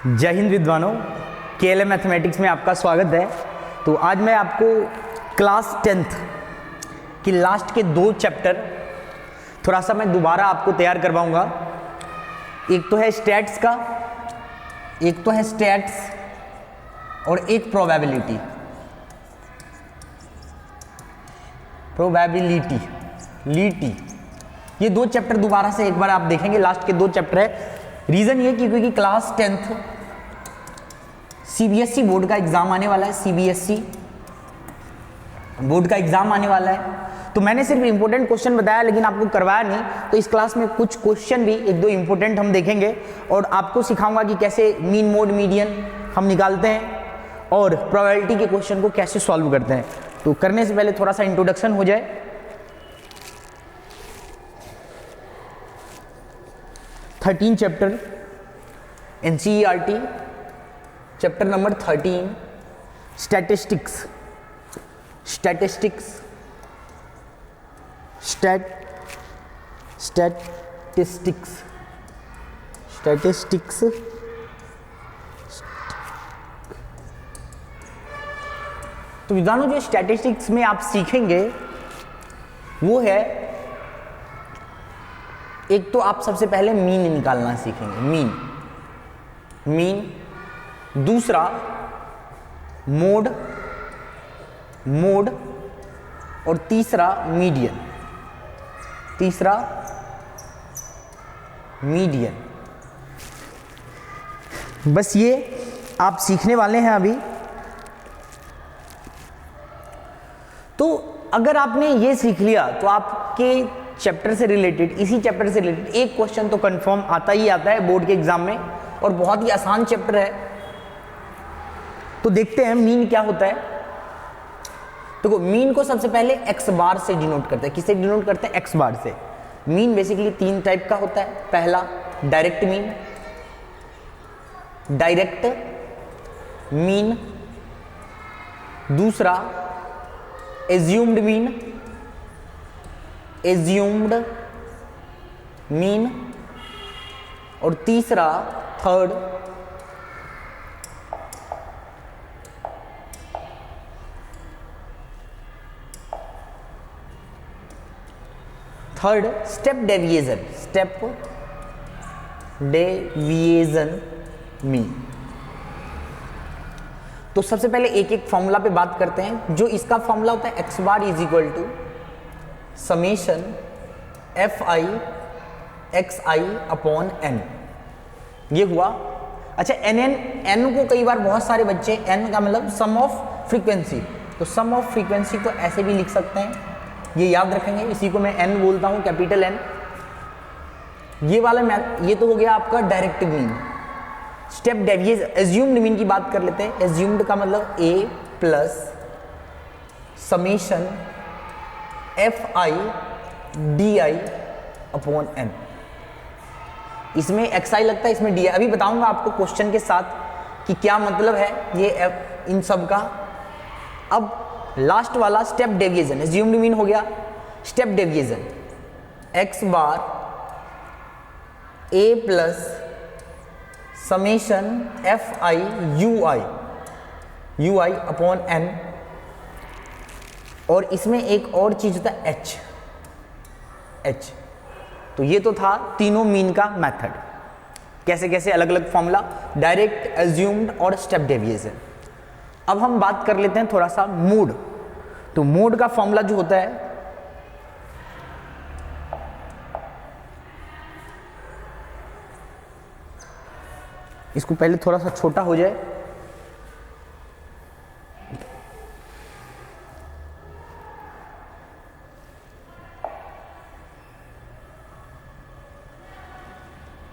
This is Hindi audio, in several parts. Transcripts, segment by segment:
जय हिंद विद्वानों, केएलएम मैथमेटिक्स में आपका स्वागत है। तो आज मैं आपको क्लास 10th की लास्ट के 2 चैप्टर थोड़ा सा मैं दोबारा आपको तैयार करवाऊंगा। एक तो है स्टैट्स का, एक तो है स्टैट्स और एक प्रोबेबिलिटी। ये 2 चैप्टर दोबारा से एक बार आप देखेंगे। लास्ट के 2 चैप्टर है। रीजन ये कि क्योंकि क्लास 10th सीबीएसई बोर्ड का एग्जाम आने वाला है। सीबीएसई बोर्ड का एग्जाम आने वाला है, तो मैंने सिर्फ इंपॉर्टेंट क्वेश्चन बताया लेकिन आपको करवाया नहीं। तो इस क्लास में कुछ क्वेश्चन भी 1-2 इंपॉर्टेंट हम देखेंगे और आपको सिखाऊंगा कि कैसे मीन मोड मीडियन हम निकालते हैं और प्रोबेबिलिटी के क्वेश्चन को कैसे सॉल्व करते हैं। तो करने से पहले थोड़ा सा इंट्रोडक्शन हो जाए। Thirteen chapter NCERT, chapter number 13 statistics. तो विद्वानों, जो स्टैटिस्टिक्स में आप सीखेंगे वो है, एक तो आप सबसे पहले मीन निकालना सीखेंगे, मीन। दूसरा मोड और तीसरा मीडियन। बस ये आप सीखने वाले हैं अभी। तो अगर आपने ये सीख लिया तो आपके चैप्टर से रिलेटेड, इसी चैप्टर से रिलेटेड एक क्वेश्चन तो कंफर्म आता ही आता है बोर्ड के एग्जाम में, और बहुत ही आसान चैप्टर है। तो देखते हैं मीन क्या होता है। देखो, मीन को सबसे पहले एक्स बार से डिनोट करते हैं। किससे डिनोट करते हैं? एक्स बार से। मीन बेसिकली 3 टाइप का होता है। पहला डायरेक्ट मीन, दूसरा एज्यूम्ड मीन और तीसरा थर्ड स्टेप डेविएशन मीन। तो सबसे पहले एक एक फॉर्मूला पे बात करते हैं। जो इसका फॉर्मूला होता है x bar is equal to summation F i x i upon n. ये हुआ। अच्छा, एन को कई बार बहुत सारे बच्चे, एन का मतलब सम ऑफ फ्रीक्वेंसी, तो सम ऑफ फ्रीक्वेंसी को ऐसे भी लिख सकते हैं। ये याद रखेंगे, इसी को मैं एन बोलता हूँ, कैपिटल एन। ये वाला ये तो हो गया आपका direct mean. Step deviation, assumed mean की बात कर लेते हैं। एज्यूम्ड का मतलब A plus summation F I D I upon N. इसमें एक्स आई लगता है, इसमें डी आई। अभी बताऊंगा आपको क्वेश्चन के साथ कि क्या मतलब है ये इन सब का। अब लास्ट वाला स्टेप डेविएशन, एज्यूम्ड मीन हो गया। Step deviation x bar a plus summation F i u i upon n. और इसमें एक और चीज होता है एच। तो ये तो था तीनों मीन का मेथड, कैसे कैसे अलग अलग फॉर्मूला, डायरेक्ट, एज्यूम्ड और स्टेप डेविएशन। अब हम बात कर लेते हैं थोड़ा सा मोड। तो मोड का फॉर्मूला जो होता है, इसको पहले थोड़ा सा छोटा हो जाए।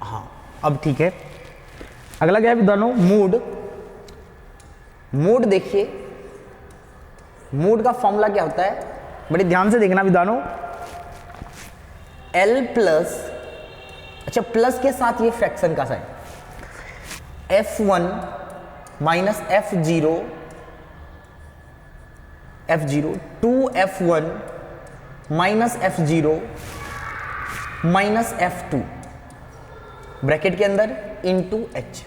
हाँ, अब ठीक है। अगला क्या है विद्वानों? मोड देखिए, मोड का फॉर्मूला क्या होता है, बड़े ध्यान से देखना विद्वानों। L प्लस, अच्छा प्लस के साथ ये फ्रैक्शन का sign, F1 minus F0 2F1 minus F0 minus F2 bracket के अंदर into h.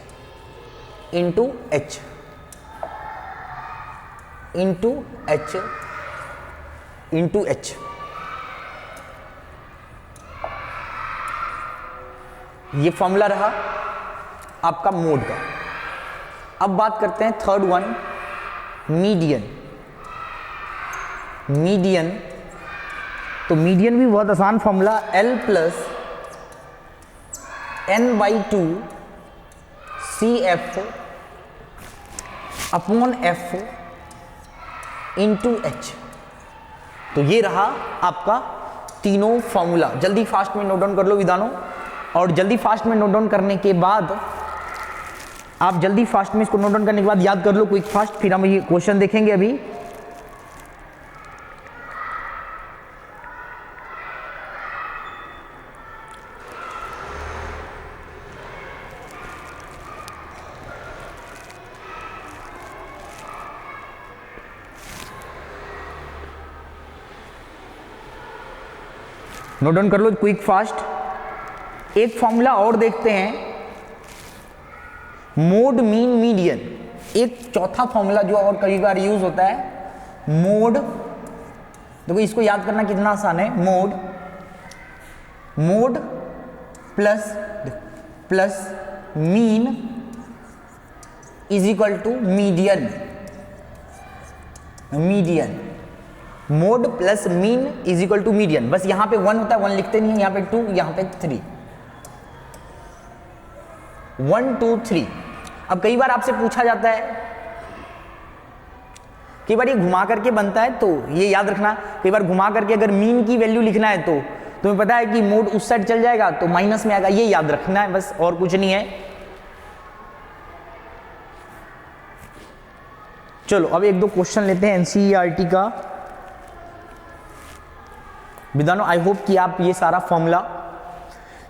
Into h into h into h. ये फॉर्मूला रहा आपका मोड का। अब बात करते हैं थर्ड वन, मीडियन। मीडियन, तो मीडियन भी बहुत आसान formula, L plus n by two C F upon f into h. तो ये रहा आपका तीनों फॉर्मूला। जल्दी फास्ट में नोट डाउन कर लो विधानों, और जल्दी फास्ट में नोट डाउन करने के बाद आप जल्दी फास्ट में इसको नोट डाउन करने के बाद याद कर लो क्विक फास्ट, फिर हम ये क्वेश्चन देखेंगे अभी। नोट डाउन कर लो क्विक फास्ट। एक फॉर्मूला और देखते हैं, मोड मीन मीडियन। एक चौथा फॉर्मूला जो और कई बार यूज होता है, मोड। देखो इसको याद करना कितना आसान है, mode mode plus mean is equal to median. Median, mode plus mean is equal to median. बस यहां पे 1 होता है, 1 लिखते नहीं है, यहां पे 2, यहां पे 3, 1 2 3। अब कई बार आपसे पूछा जाता है, कई बार ये घुमा करके बनता है, तो ये याद रखना, कई बार घुमा करके अगर मीन की वैल्यू लिखना है तो तुम्हें पता है कि मोड उस साइड चल जाएगा तो माइनस में आएगा, ये याद रखना है बस, और कुछ नहीं है। चलो अब एक दो क्वेश्चन लेते हैं एनसीईआरटी का। विद्वानों आई होप कि आप ये सारा फॉर्मूला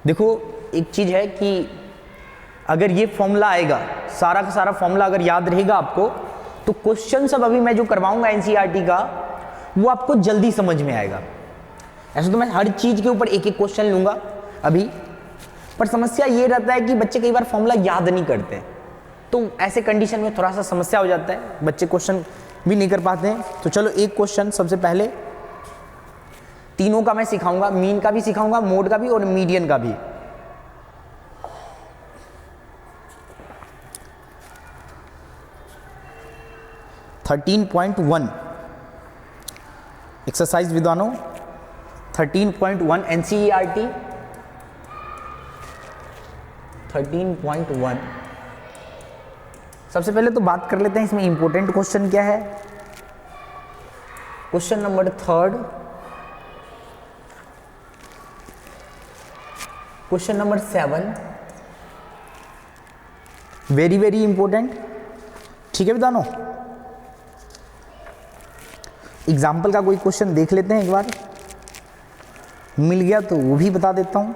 देखो। एक चीज है कि अगर ये फॉर्मूला आएगा, सारा का सारा फॉर्मूला अगर याद रहेगा आपको, तो क्वेश्चन सब अभी मैं जो करवाऊंगा एनसीईआरटी का वो आपको जल्दी समझ में आएगा। ऐसे तो मैं हर चीज के ऊपर एक एक क्वेश्चन लूंगा अभी, पर समस्या ये रहता है कि बच्चे कई बार फॉर्मूला याद नहीं करते, तो ऐसे कंडीशन में थोड़ा सा समस्या हो जाता है, बच्चे क्वेश्चन भी नहीं कर पाते हैं। तो चलो एक क्वेश्चन सबसे पहले, तीनों का मैं सिखाऊंगा, मीन का भी सिखाऊंगा, मोड का भी और मीडियन का भी। (13.1) एक्सरसाइज विद्वानों 13.1 एनसीईआरटी 13.1। सबसे पहले तो बात कर लेते हैं इसमें इंपॉर्टेंट क्वेश्चन क्या है। Question number 3, question number 7, very very important. ठीक है विद्वानों, एग्जाम्पल का कोई क्वेश्चन देख लेते हैं एक बार, मिल गया तो वो भी बता देता हूं।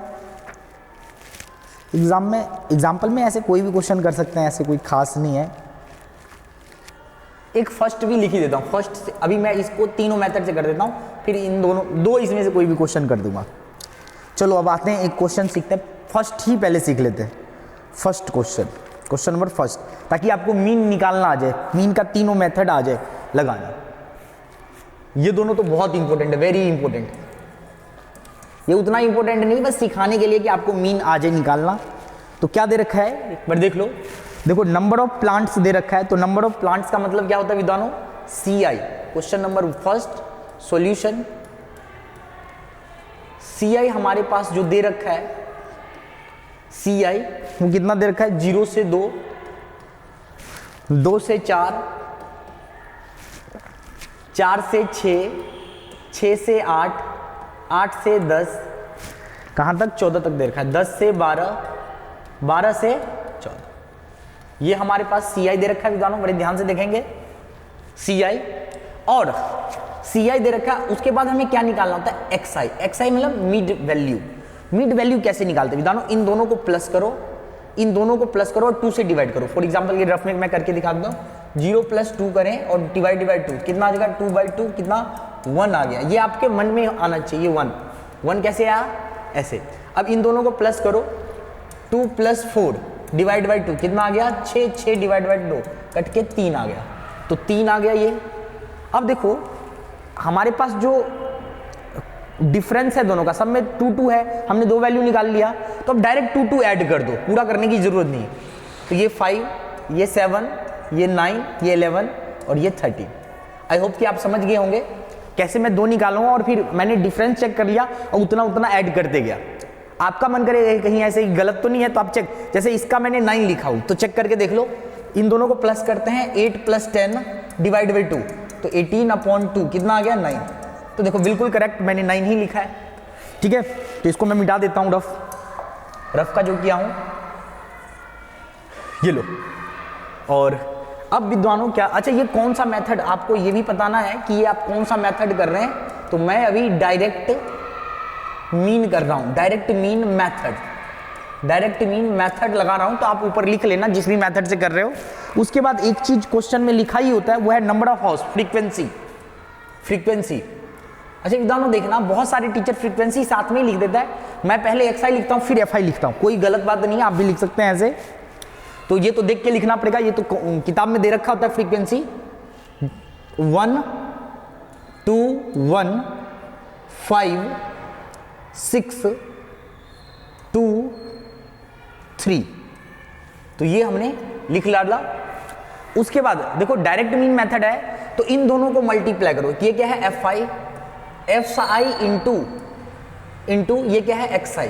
एग्जाम्पल में ऐसे कोई भी क्वेश्चन कर सकते हैं, ऐसे कोई खास नहीं है। एक फर्स्ट भी लिख ही देता हूं, फर्स्ट से अभी मैं इसको तीनों मेथड से कर देता हूं, फिर इन दोनों दो इसमें से कोई भी क्वेश्चन कर दूंगा। चलो अब आते हैं एक क्वेश्चन सीखते हैं, फर्स्ट ही पहले सीख लेते हैं। First question, question number first, ताकि आपको मीन निकालना आ जाए, मीन का तीनों मेथड आ जाए लगाना। ये दोनों तो बहुत इंपॉर्टेंट है, वेरी इंपॉर्टेंट। ये उतना इंपॉर्टेंट नहीं, बस सिखाने के लिए कि आपको मीन आ जाए निकालना। तो क्या दे रखा है एक बार देख लो। देखो नंबर ऑफ प्लांट्स दे रखा है, तो नंबर ऑफ प्लांट्स का मतलब क्या होता है विद्वानों, CI। Question number first solution, CI हमारे पास जो दे रखा है, CI वो कितना दे रखा है, 0 से 2, 2 से 4, 4 से 6, 6 से 8, 8 से 10, कहाँ तक 14 तक दे रखा है, 10 से 12, 12 से 14। ये हमारे पास CI दे रखा है विद्वानों, बड़े ध्यान से देखेंगे CI। और CI दे रखा है, उसके बाद हमें क्या निकालना होता है, XI। XI मतलब मिड वैल्यू। मिड वैल्यू कैसे निकालते हैं विद्वानों, इन दोनों को प्लस करो, इन दोनों को प्लस करो और 2 से डिवाइड करो। फॉर एग्जाम्पल ये रफ में मैं करके दिखा दूँ, 0 + 2 करें और डिवाइड 2, कितना आ जाएगा, 2/2 कितना, 1 आ गया। ये आपके मन में आना चाहिए, 1 कैसे आया, ऐसे। अब इन दोनों को प्लस करो, 2 + 4 डिवाइड बाई 2 कितना आ गया 6, 6 डिवाइड बाई 2 कट के 3 आ गया, तो 3 आ गया ये। अब देखो हमारे पास जो डिफरेंस है दोनों का, सब में 2 2 है, हमने 2 वैल्यू निकाल लिया, तो अब डायरेक्ट 2 2 ऐड कर दो, पूरा करने की जरूरत नहीं। तो ये 5, ये 7, ये 9, ये 11 और ये 13। आई होप कि आप समझ गए होंगे कैसे मैं 2 निकालूंगा और फिर मैंने डिफरेंस चेक कर लिया और उतना उतना ऐड करते गया। आपका मन करे कहीं ऐसे ही गलत तो नहीं है, तो आप चेक, जैसे इसका मैंने 9 लिखा हूं तो चेक करके देख लो, इन दोनों को प्लस करते हैं, 8 + 10 डिवाइड बाई 2, तो 18/2 कितना आ गया 9। तो देखो बिल्कुल करेक्ट, मैंने 9 ही लिखा है। ठीक है, तो इसको मैं मिटा देता हूं रफ का जो किया हूं, ये लो। और अब विद्वानों क्या, अच्छा ये कौन सा मेथड, आपको ये भी बताना है कि ये आप कौन सा मेथड कर रहे हैं। तो मैं अभी डायरेक्ट मीन कर रहा हूं, डायरेक्ट मीन मेथड लगा रहा हूं, तो आप ऊपर लिख लेना जिस भी मेथड से कर रहे हो। उसके बाद एक चीज क्वेश्चन में लिखा ही होता है, वो है नंबर ऑफ हाउस, फ्रीक्वेंसी। अच्छा विद्वानों देखना, बहुत सारे टीचर फ्रीक्वेंसी साथ में ही लिख देता है, मैं पहले XI लिखता हूं फिर FI लिखता हूं, कोई गलत बात नहीं है, आप भी लिख सकते हैं ऐसे। तो ये तो देख के लिखना पड़ेगा, ये तो किताब में दे रखा होता है फ्रीक्वेंसी 1 2 1 5 6 2 3, तो ये हमने लिख डाला। उसके बाद देखो डायरेक्ट मीन मेथड है, तो इन दोनों को मल्टीप्लाई करो, ये क्या है FI इंटू ये क्या है XI।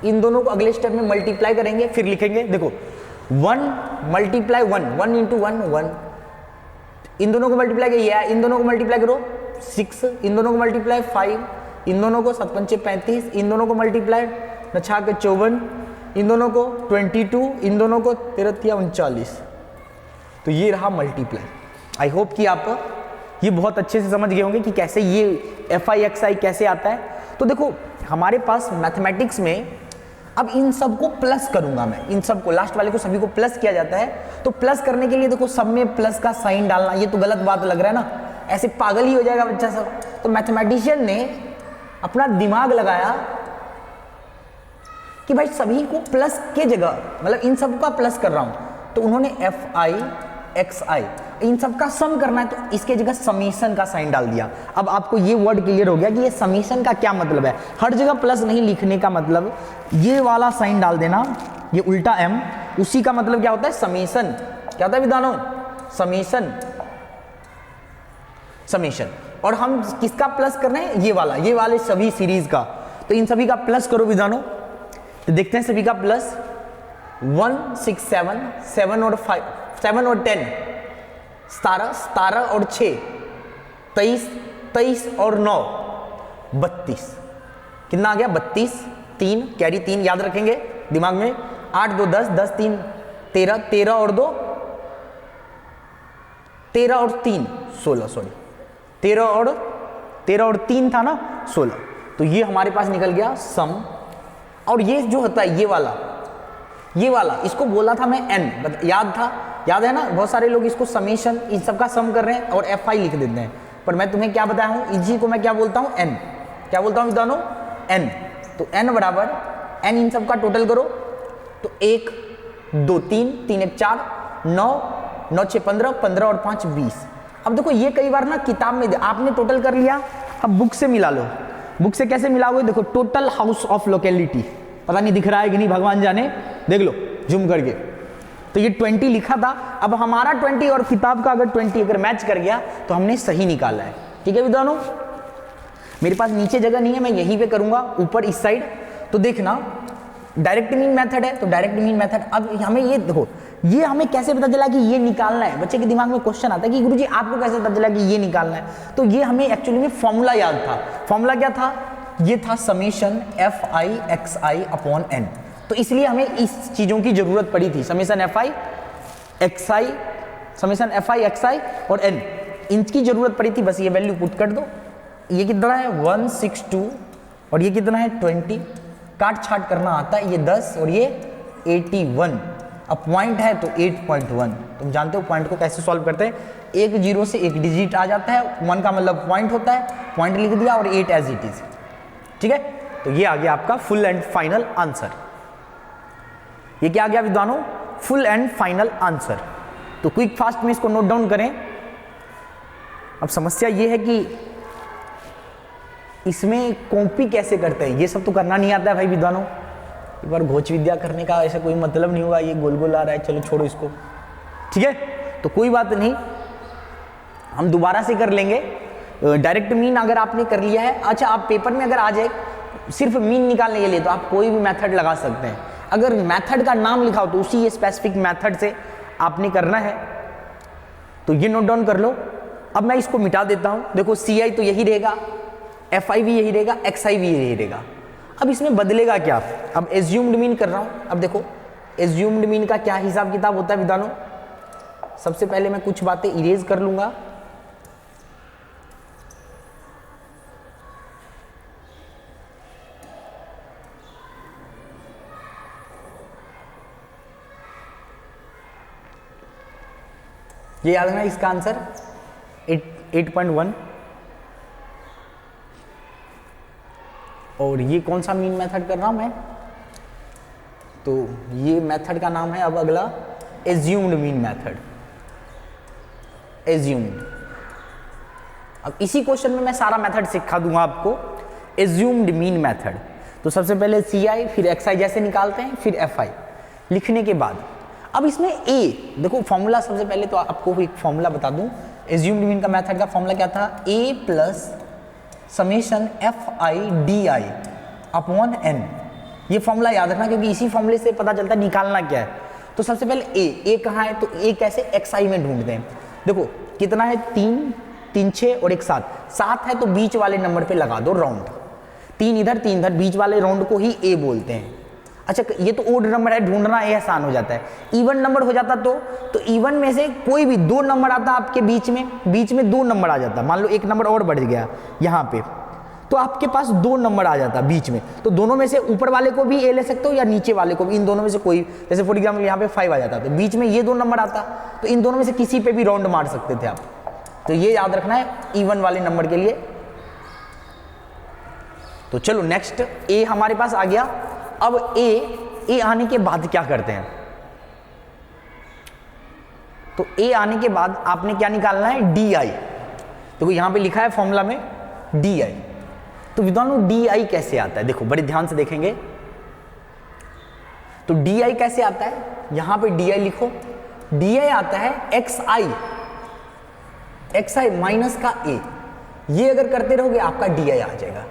इन दोनों को अगले स्टेप में मल्टीप्लाई करेंगे, फिर लिखेंगे, देखो 1 × 1 1, इन दोनों को मल्टीप्लाई किया, इन दोनों को मल्टीप्लाई करो 6, इन दोनों को मल्टीप्लाई 5, इन दोनों को 7 × 5 35, इन दोनों को मल्टीप्लाई 9 × 6 = 54, इन दोनों को 22, इन दोनों को 13 × 3 = 39। तो ये रहा मल्टीप्लाई। आई होप कि आप ये बहुत अच्छे से समझ गए होंगे कि कैसे ये FI XI कैसे आता है। तो देखो हमारे पास मैथमेटिक्स में अब इन सब को प्लस करूंगा मैं, इन सब को, लास्ट वाले को सभी को प्लस किया जाता है। तो प्लस करने के लिए देखो सब में प्लस का साइन डालना, ये तो गलत बात लग रहा है ना, ऐसे पागल ही हो जाएगा बच्चा सब। तो मैथमेटिशियन ने अपना दिमाग लगाया कि भाई सभी को प्लस के जगह, मतलब इन सब का प्लस कर रहा हूं, तो उन्होंने FI XI इन सब का सम करना है, तो इसके जगह समीशन का साइन डाल दिया। अब आपको ये वर्ड क्लियर हो गया कि ये समीशन का क्या मतलब है। हर जगह प्लस नहीं लिखने का मतलब, ये वाला साइन डाल देना, ये उल्टा M, उसी का मतलब क्या होता है समीशन। क्या होता है विद्वानों? समीशन। और हम किसका प्लस कर रहे हैं? ये वाले सभी सीरीज का। तो इन सभी का प्लस करो विद्वानों, तो देखते हैं सभी का प्लस। 1 6 7 7 और 5 7 और 10 17 और 6 23 और 9 32, कितना आ गया 32, 3 कैरी 3 याद रखेंगे दिमाग में, 8 2 10 10 3 13 13 और 2 13 और 3 16, सॉरी 13 और 3 था ना 16। तो ये हमारे पास निकल गया सम। और ये जो होता है ये वाला इसको बोला था मैं n, याद है ना, बहुत सारे लोग इसको समेशन इन सब का सम कर रहे हैं और FI लिख देते हैं, पर मैं तुम्हें क्या बताया हूं, इजी को मैं क्या बोलता हूं n, क्या बोलता हूं विद्वानों n। तो n बराबर n इन सब का टोटल करो, तो 1 2 3 3 1 4 9 9 6 15 15 और 5 20। अब देखो ये कई बार ना किताब में आपने टोटल कर लिया, अब बुक से मिला लो। बुक से कैसे मिलाओगे? देखो टोटल हाउस ऑफ लोकेलिटी, पता नहीं दिख रहा है कि नहीं भगवान जाने, देख लो जूम करके। तो ये 20 लिखा था, अब हमारा 20 और किताब का अगर 20 अगर मैच कर गया तो हमने सही निकाला है। ठीक है विद्वानों, मेरे पास नीचे जगह नहीं है, मैं यहीं पे करूंगा ऊपर इस साइड। तो देखना डायरेक्ट मीन मेथड है, तो डायरेक्ट मीन मेथड। अब हमें ये देखो, ये हमें कैसे पता चला कि ये निकालना है? बच्चे के दिमाग में क्वेश्चन आता है कि गुरुजी आपको कैसे पता चला कि ये निकालना है? तो ये हमें एक्चुअली में फॉर्मूला याद था। फॉर्मूला क्या था? ये था summation FI XI upon n। तो इसलिए हमें इस चीजों की जरूरत पड़ी थी, समेशन FI XI और n, इनकी जरूरत पड़ी थी। बस ये वैल्यू पुट कर दो। ये कितना है 162 और ये कितना है 20, काट छाट करना आता है, ये 10 और ये 81। अब पॉइंट है तो 8.1, तुम जानते हो पॉइंट को कैसे सॉल्व करते हैं, एक जीरो से एक डिजिट आ जाता है, 1 का मतलब पॉइंट होता है, पॉइंट लिख दिया और 8 एज इट इज। ठीक है, तो ये आ गया आपका फुल एंड फाइनल आंसर। ये क्या आ गया विद्वानों? Full and final answer. तो क्विक फास्ट में इसको नोट डाउन करें। अब समस्या ये है कि इसमें कॉपी कैसे करते हैं, ये सब तो करना नहीं आता है भाई विद्वानों। एक बार घोच विद्या करने का ऐसा कोई मतलब नहीं होगा। ये गोल गोल आ रहा है, चलो छोड़ो इसको, ठीक है। तो कोई बात नहीं, हम दोबारा से कर लेंगे। डायरेक्ट मीन अगर आपने कर लिया है, अच्छा आप पेपर में अगर आ जाए सिर्फ मीन निकालने के लिए, तो आप कोई भी मेथड लगा सकते हैं। अगर मेथड का नाम लिखा हो तो उसी स्पेसिफिक मेथड से आपने करना है। तो ये नोट डाउन कर लो। अब मैं इसको मिटा देता हूं। देखो CI तो यही रहेगा, FI भी यही रहेगा, XI भी यही रहेगा। अब इसमें बदलेगा क्या? अब एज्यूम्ड मीन कर रहा हूं। अब देखो एज्यूम्ड मीन का क्या हिसाब किताब होता है विद्वानों? सबसे पहले मैं कुछ बातें इरेज कर लूंगा। ये याद रखना इसका आंसर 8.1। और ये कौन सा मीन मेथड कर रहा हूं मैं? तो ये मेथड का नाम है अब अगला एज्यूम्ड मीन मेथड। एज्यूम्ड। अब इसी क्वेश्चन में मैं सारा मेथड सिखा दूंगा आपको। Assumed mean method. तो सबसे पहले CI फिर XI जैसे निकालते हैं, फिर FI लिखने के बाद अब इसमें A देखो फॉर्मूला। सबसे पहले तो आपको एक फॉर्मूला बता दूं। एज्यूम्ड मीन का मेथड का फॉर्मूला क्या था? A plus summation FI DI upon N। ये फॉर्मूला याद रखना, क्योंकि इसी फॉर्मूले से पता चलता है निकालना क्या है। तो सबसे पहले A कहाँ है? तो A कैसे? XI में ढूंढते हैं। देखो कितना है? 3, 3 6 और 1 7। 7 है तो बीच वाले नंबर पे लगा दो राउंड। 3 इधर 3 इधर, बीच वाले राउंड को ही A बोलते हैं। अच्छा ये तो ओड नंबर है, ढूंढना ये आसान हो जाता है। इवन नंबर हो जाता तो इवन में से कोई भी 2 नंबर आता आपके बीच में 2 नंबर आ जाता। मान लो 1 नंबर और बढ़ गया यहाँ पे, तो आपके पास 2 नंबर आ जाता बीच में। तो दोनों में से ऊपर वाले को भी A ले सकते हो या नीचे वाले को भी, इन दोनों में से कोई। जैसे फॉर एग्जाम्पल यहाँ पे 5 आ जाता, तो बीच में ये 2 नंबर आता, तो इन दोनों में से किसी पे भी राउंड मार सकते थे आप। तो ये याद रखना है इवन वाले नंबर के लिए। तो चलो नेक्स्ट A हमारे पास आ गया। अब A आने के बाद क्या करते हैं? तो A आने के बाद आपने क्या निकालना है? DI। देखो यहां पे लिखा है फॉर्मूला में DI। तो विद्वानों DI कैसे आता है? देखो बड़े ध्यान से देखेंगे। तो DI कैसे आता है? यहां पे DI लिखो। DI आता है XI माइनस का A। ये अगर करते रहोगे आपका DI आ जाएगा।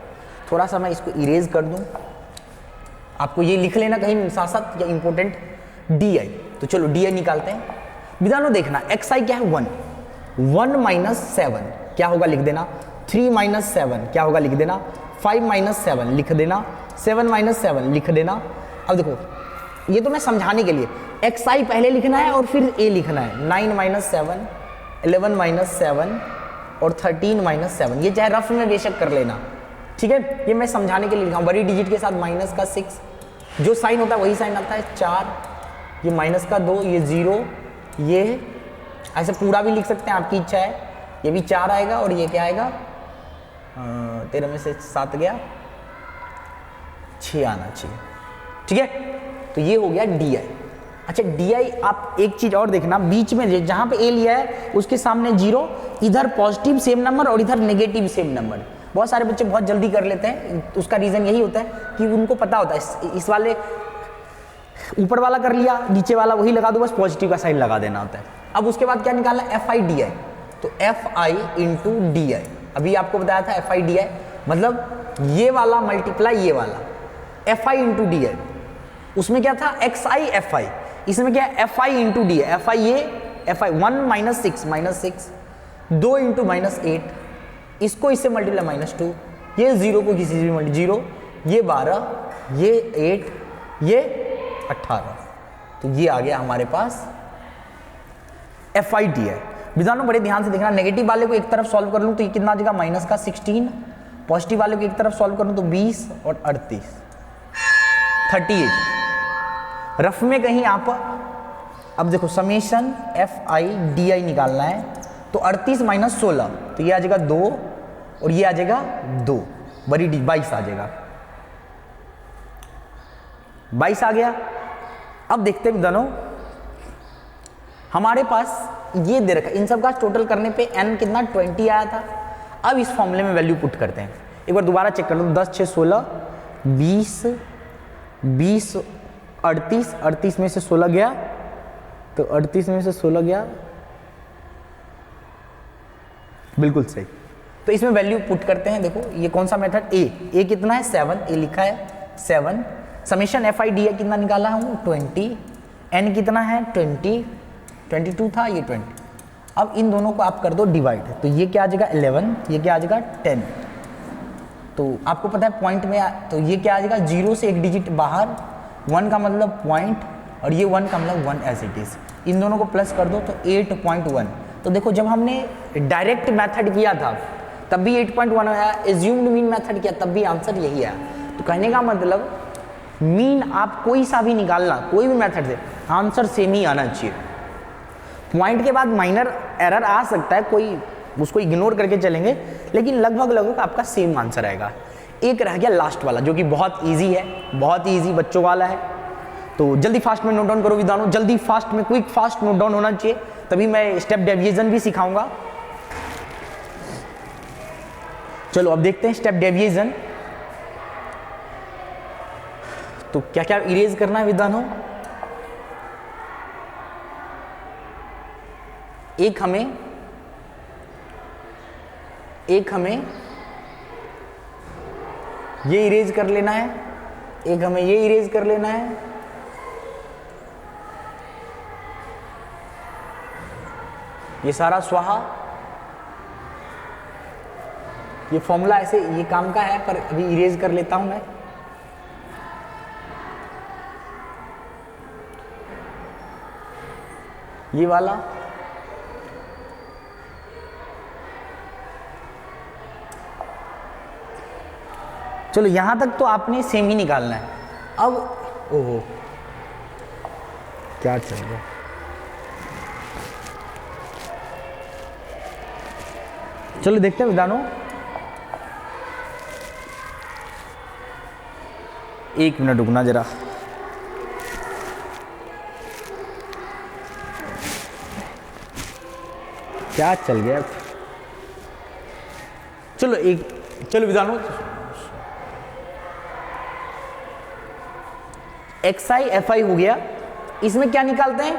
थोड़ा सा मैं इसको इरेज कर दूं, आपको ये लिख लेना कहीं साथ साथ या इंपॉर्टेंट DI। तो चलो DI निकालते हैं। विद्वानों देखना XI क्या है? 1 माइनस 7 क्या होगा? लिख देना। 3 माइनस 7 क्या होगा? लिख देना। 5 माइनस 7 लिख देना। 7 माइनस 7 लिख देना। अब देखो ये तो मैं समझाने के लिए, XI पहले लिखना है और फिर A लिखना है। 9 माइनस 7, 11 माइनस 7 और 13 माइनस 7। ये चाहे रफ में बेशक कर लेना, ठीक है। ये मैं समझाने के लिए लिखा हूँ। बड़ी डिजिट के साथ माइनस का 6, जो साइन होता है वही साइन आता है। 4, ये माइनस का 2, ये 0, ये ऐसे पूरा भी लिख सकते हैं, आपकी इच्छा है। ये भी 4 आएगा और ये क्या आएगा? 13 में से 7 गया, 6 आना चाहिए, ठीक है। तो ये हो गया DI। अच्छा DI आप एक चीज और देखना, बीच में जहां पे A लिया है उसके सामने 0, इधर पॉजिटिव सेम नंबर और इधर नेगेटिव सेम नंबर। बहुत सारे बच्चे बहुत जल्दी कर लेते हैं, उसका रीजन यही होता है कि उनको पता होता है इस वाले ऊपर वाला कर लिया, नीचे वाला वही लगा दो, बस पॉजिटिव का साइन लगा देना होता है। अब उसके बाद क्या निकालना है? FI DI। तो FI इंटू DI, अभी आपको बताया था FI DI मतलब ये वाला मल्टीप्लाई ये वाला, FI इंटू DI। उसमें क्या था? XI FI। इसमें क्या है? FI into DI। FI ये FI 1 minus 6 minus 6, 2 into minus 8, इसको इससे मल्टीप्लाई माइनस 2, ये 0 को किसी से भी मल्टीप्लाई 0, ये 12, ये 8, ये 18। तो ये आ गया हमारे पास FI DI। विद्वानों बड़े ध्यान से देखना, नेगेटिव वाले को एक तरफ सॉल्व कर लूँ तो ये कितना आ जाएगा? माइनस का 16। पॉजिटिव वाले को एक तरफ सॉल्व करूँ तो 20 और 38, 38। रफ में कहीं आप अब देखो समेशन FI DI निकालना है, तो 38 माइनस 16, तो ये आ जाएगा 2 और ये आ जाएगा 2, बड़ी 22 आ जाएगा। 22 आ गया। अब देखते हैं दोनों, हमारे पास ये दे रखा, इन सब का टोटल करने पे n कितना 20 आया था। अब इस फॉर्मूले में वैल्यू पुट करते हैं, एक बार दोबारा चेक कर लो। 10 6 16 20 20 38, 38 में से 16 गया तो 38 में से 16 गया, बिल्कुल सही। तो इसमें वैल्यू पुट करते हैं। देखो ये कौन सा मेथड, ए कितना है 7, ए लिखा है 7, समेशन एफ आई डी है कितना निकाला हूँ 20, एन कितना है 20, 22 था ये 20। अब इन दोनों को आप कर दो डिवाइड, तो ये क्या आ जाएगा 11, ये क्या आ जाएगा 10। तो आपको पता है पॉइंट में तो ये क्या आ जाएगा, 0 से एक डिजिट बाहर, 1 का मतलब पॉइंट और ये 1 का मतलब 1 एज इट इज। इन दोनों को प्लस कर दो तो 8.1। तो देखो जब हमने डायरेक्ट मेथड किया था तब भी 8.1 आया, एज्यूम्ड मीन मेथड किया तब भी आंसर यही आया। तो कहने का मतलब मीन आप कोई सा भी निकालना, कोई भी मेथड से आंसर सेम ही आना चाहिए। पॉइंट के बाद माइनर एरर आ सकता है, कोई उसको इग्नोर करके चलेंगे, लेकिन लगभग आपका सेम आंसर आएगा। एक रह गया लास्ट वाला जो कि बहुत इजी है, बहुत ही इजी बच्चों वाला है। तो जल्दी फास्ट में नोट डाउन करो विद्वानों, जल्दी फास्ट में क्विक फास्ट नोट डाउन होना चाहिए, तभी मैं स्टेप डेविएशन भी सिखाऊंगा। चलो अब देखते हैं स्टेप डेविएशन। तो क्या क्या इरेज करना है विद्वानों, एक हमें ये इरेज कर लेना है, एक हमें ये इरेज कर लेना है, ये सारा स्वाहा। ये फॉर्मूला ऐसे ये काम का है पर अभी इरेज कर लेता हूं मैं। ये वाला चलो यहां तक तो आपने सेम ही निकालना है। अब ओहो क्या चल गया, चलो देखते हैं विद्वानों। एक मिनट रुकना जरा, क्या चल गया। चलो विद्वानों, एक्स आई एफ आई हो गया। इसमें क्या निकालते हैं,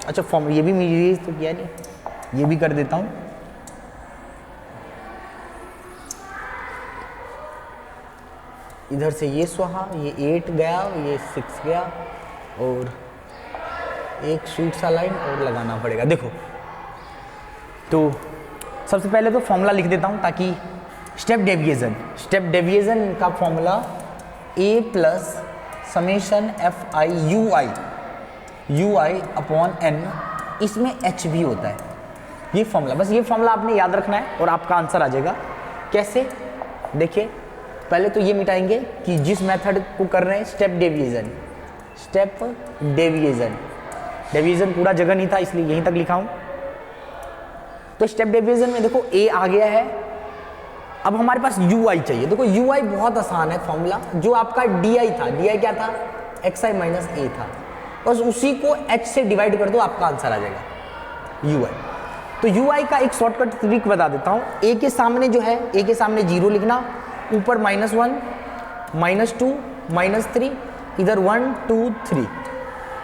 अच्छा फॉर्म ये भी मेरी तो किया नहीं, ये भी कर देता हूं। इधर से ये स्वाहा, ये 8 गया, ये 6 गया और एक स्वीट सा लाइन और लगाना पड़ेगा। देखो तो सबसे पहले तो फॉर्मूला लिख देता हूं ताकि स्टेप डेविएशन का formula a plus summation F i u i upon N, इसमें एच भी होता है। ये फॉर्मूला, बस ये फॉर्मूला आपने याद रखना है और आपका आंसर आ जाएगा। कैसे, देखिए पहले तो ये मिटाएंगे कि जिस मेथड को कर रहे हैं स्टेप डेविएशन पूरा जगह नहीं था इसलिए यहीं तक लिखा हूं। तो स्टेप डेविएशन में देखो a आ गया है, अब हमारे पास ui चाहिए। देखो ui बहुत आसान है फॉर्मूला, जो आपका di था, di क्या था xi माइनस a था, बस उसी को h से डिवाइड कर दो आपका आंसर आ जाएगा ui। तो ui का एक शॉर्टकट ट्रिक बता देता हूं। a के सामने जो है, a के सामने 0 लिखना, ऊपर -1 -2 -3, इधर 1 2 3।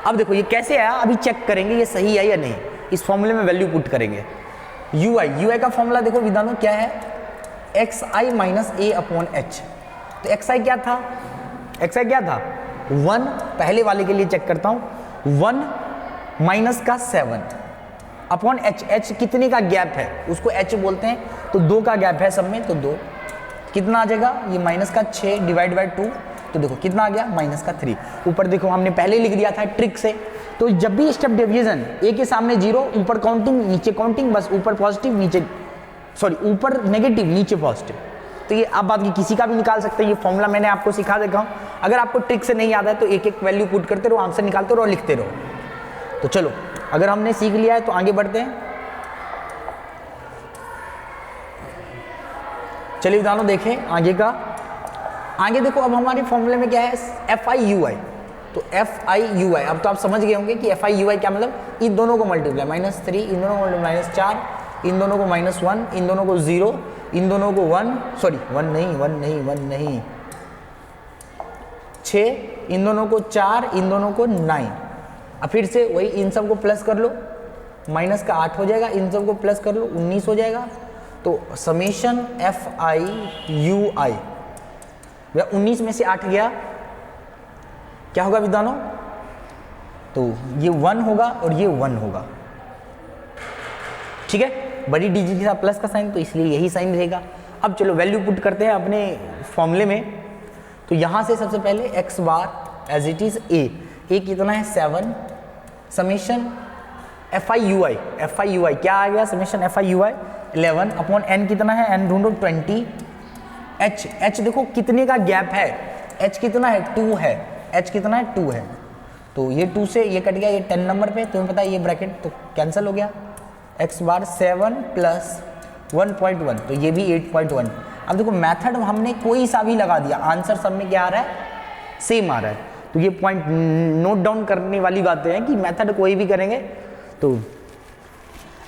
अब देखो ये कैसे आया, अभी चेक करेंगे ये सही है या नहीं। इस फॉर्मूले में वैल्यू पुट करेंगे। ui का फॉर्मूला देखो विद्वानों क्या है, xi minus a upon h। तो xi क्या था, 1, पहले वाले के लिए चेक करता हूं, 1 माइनस का 7 अपॉन h कितने का गैप है उसको h बोलते हैं, तो 2 का गैप है सब में, तो 2 कितना आ जाएगा, ये माइनस का 6 डिवाइड बाय 2, तो देखो कितना आ गया माइनस का 3। ऊपर देखो हमने पहले लिख दिया था ट्रिक से। तो जब भी स्टेप डेविएशन a के सामने 0, ऊपर काउंटिंग नीचे काउंटिंग, बस ऊपर पॉजिटिव नीचे ऊपर नेगेटिव नीचे पॉजिटिव। तो ये आप बात की किसी का भी निकाल सकते हैं, ये फॉर्मूला मैंने आपको सिखा देखा हूं। अगर आपको ट्रिक से नहीं याद है तो एक एक वैल्यू पुट करते रहो, आंसर निकालते रहो और लिखते रहो। तो चलो अगर हमने सीख लिया है तो आगे बढ़ते हैं। चलिए विद्यार्थी देखें आगे का। आगे देखो अब हमारे फॉर्मूले में क्या है, एफ आई यू आई। तो एफ आई यू आई, अब तो आप समझ गए होंगे कि एफ आई यू आई क्या मतलब, इन दोनों को मल्टीप्लाई -3, इन दोनों को -4, इन दोनों को -1, इन दोनों को 0, इन दोनों को 1 नहीं 6, इन दोनों को 4, इन दोनों को 9। अब फिर से वही इन सब को प्लस कर लो, माइनस का 8 हो जाएगा, इन सब को प्लस कर लो 19 हो जाएगा। तो समेशन एफ आई यू आई, भैया 19 में से 8 गया, क्या होगा विद्वानों? तो ये 1 होगा और ये 1 होगा, ठीक है, बड़ी डिजिट के साथ प्लस का साइन, तो इसलिए यही साइन रहेगा। अब चलो वैल्यू पुट करते हैं अपने फॉर्मूले में। तो यहाँ से सबसे पहले x bar as it is a कितना है 7, summation F i u i क्या आ गया, summation F i u i 11 upon n कितना है, n ढूंढो 20, h देखो कितने का गैप है, h कितना है 2 है, h कितना है 2 है, तो ये 2 से ये कट गया, ये 10 नंबर पे, तुम्हें पता है ये ब्रैकेट तो कैंसिल हो गया, x बार 7 प्लस 1.1, तो ये भी 8.1। अब देखो मेथड हमने कोई सा भी लगा दिया, आंसर सब में क्या आ रहा है, सेम आ रहा है। तो ये पॉइंट नोट डाउन करने वाली बातें हैं कि मेथड कोई भी करेंगे। तो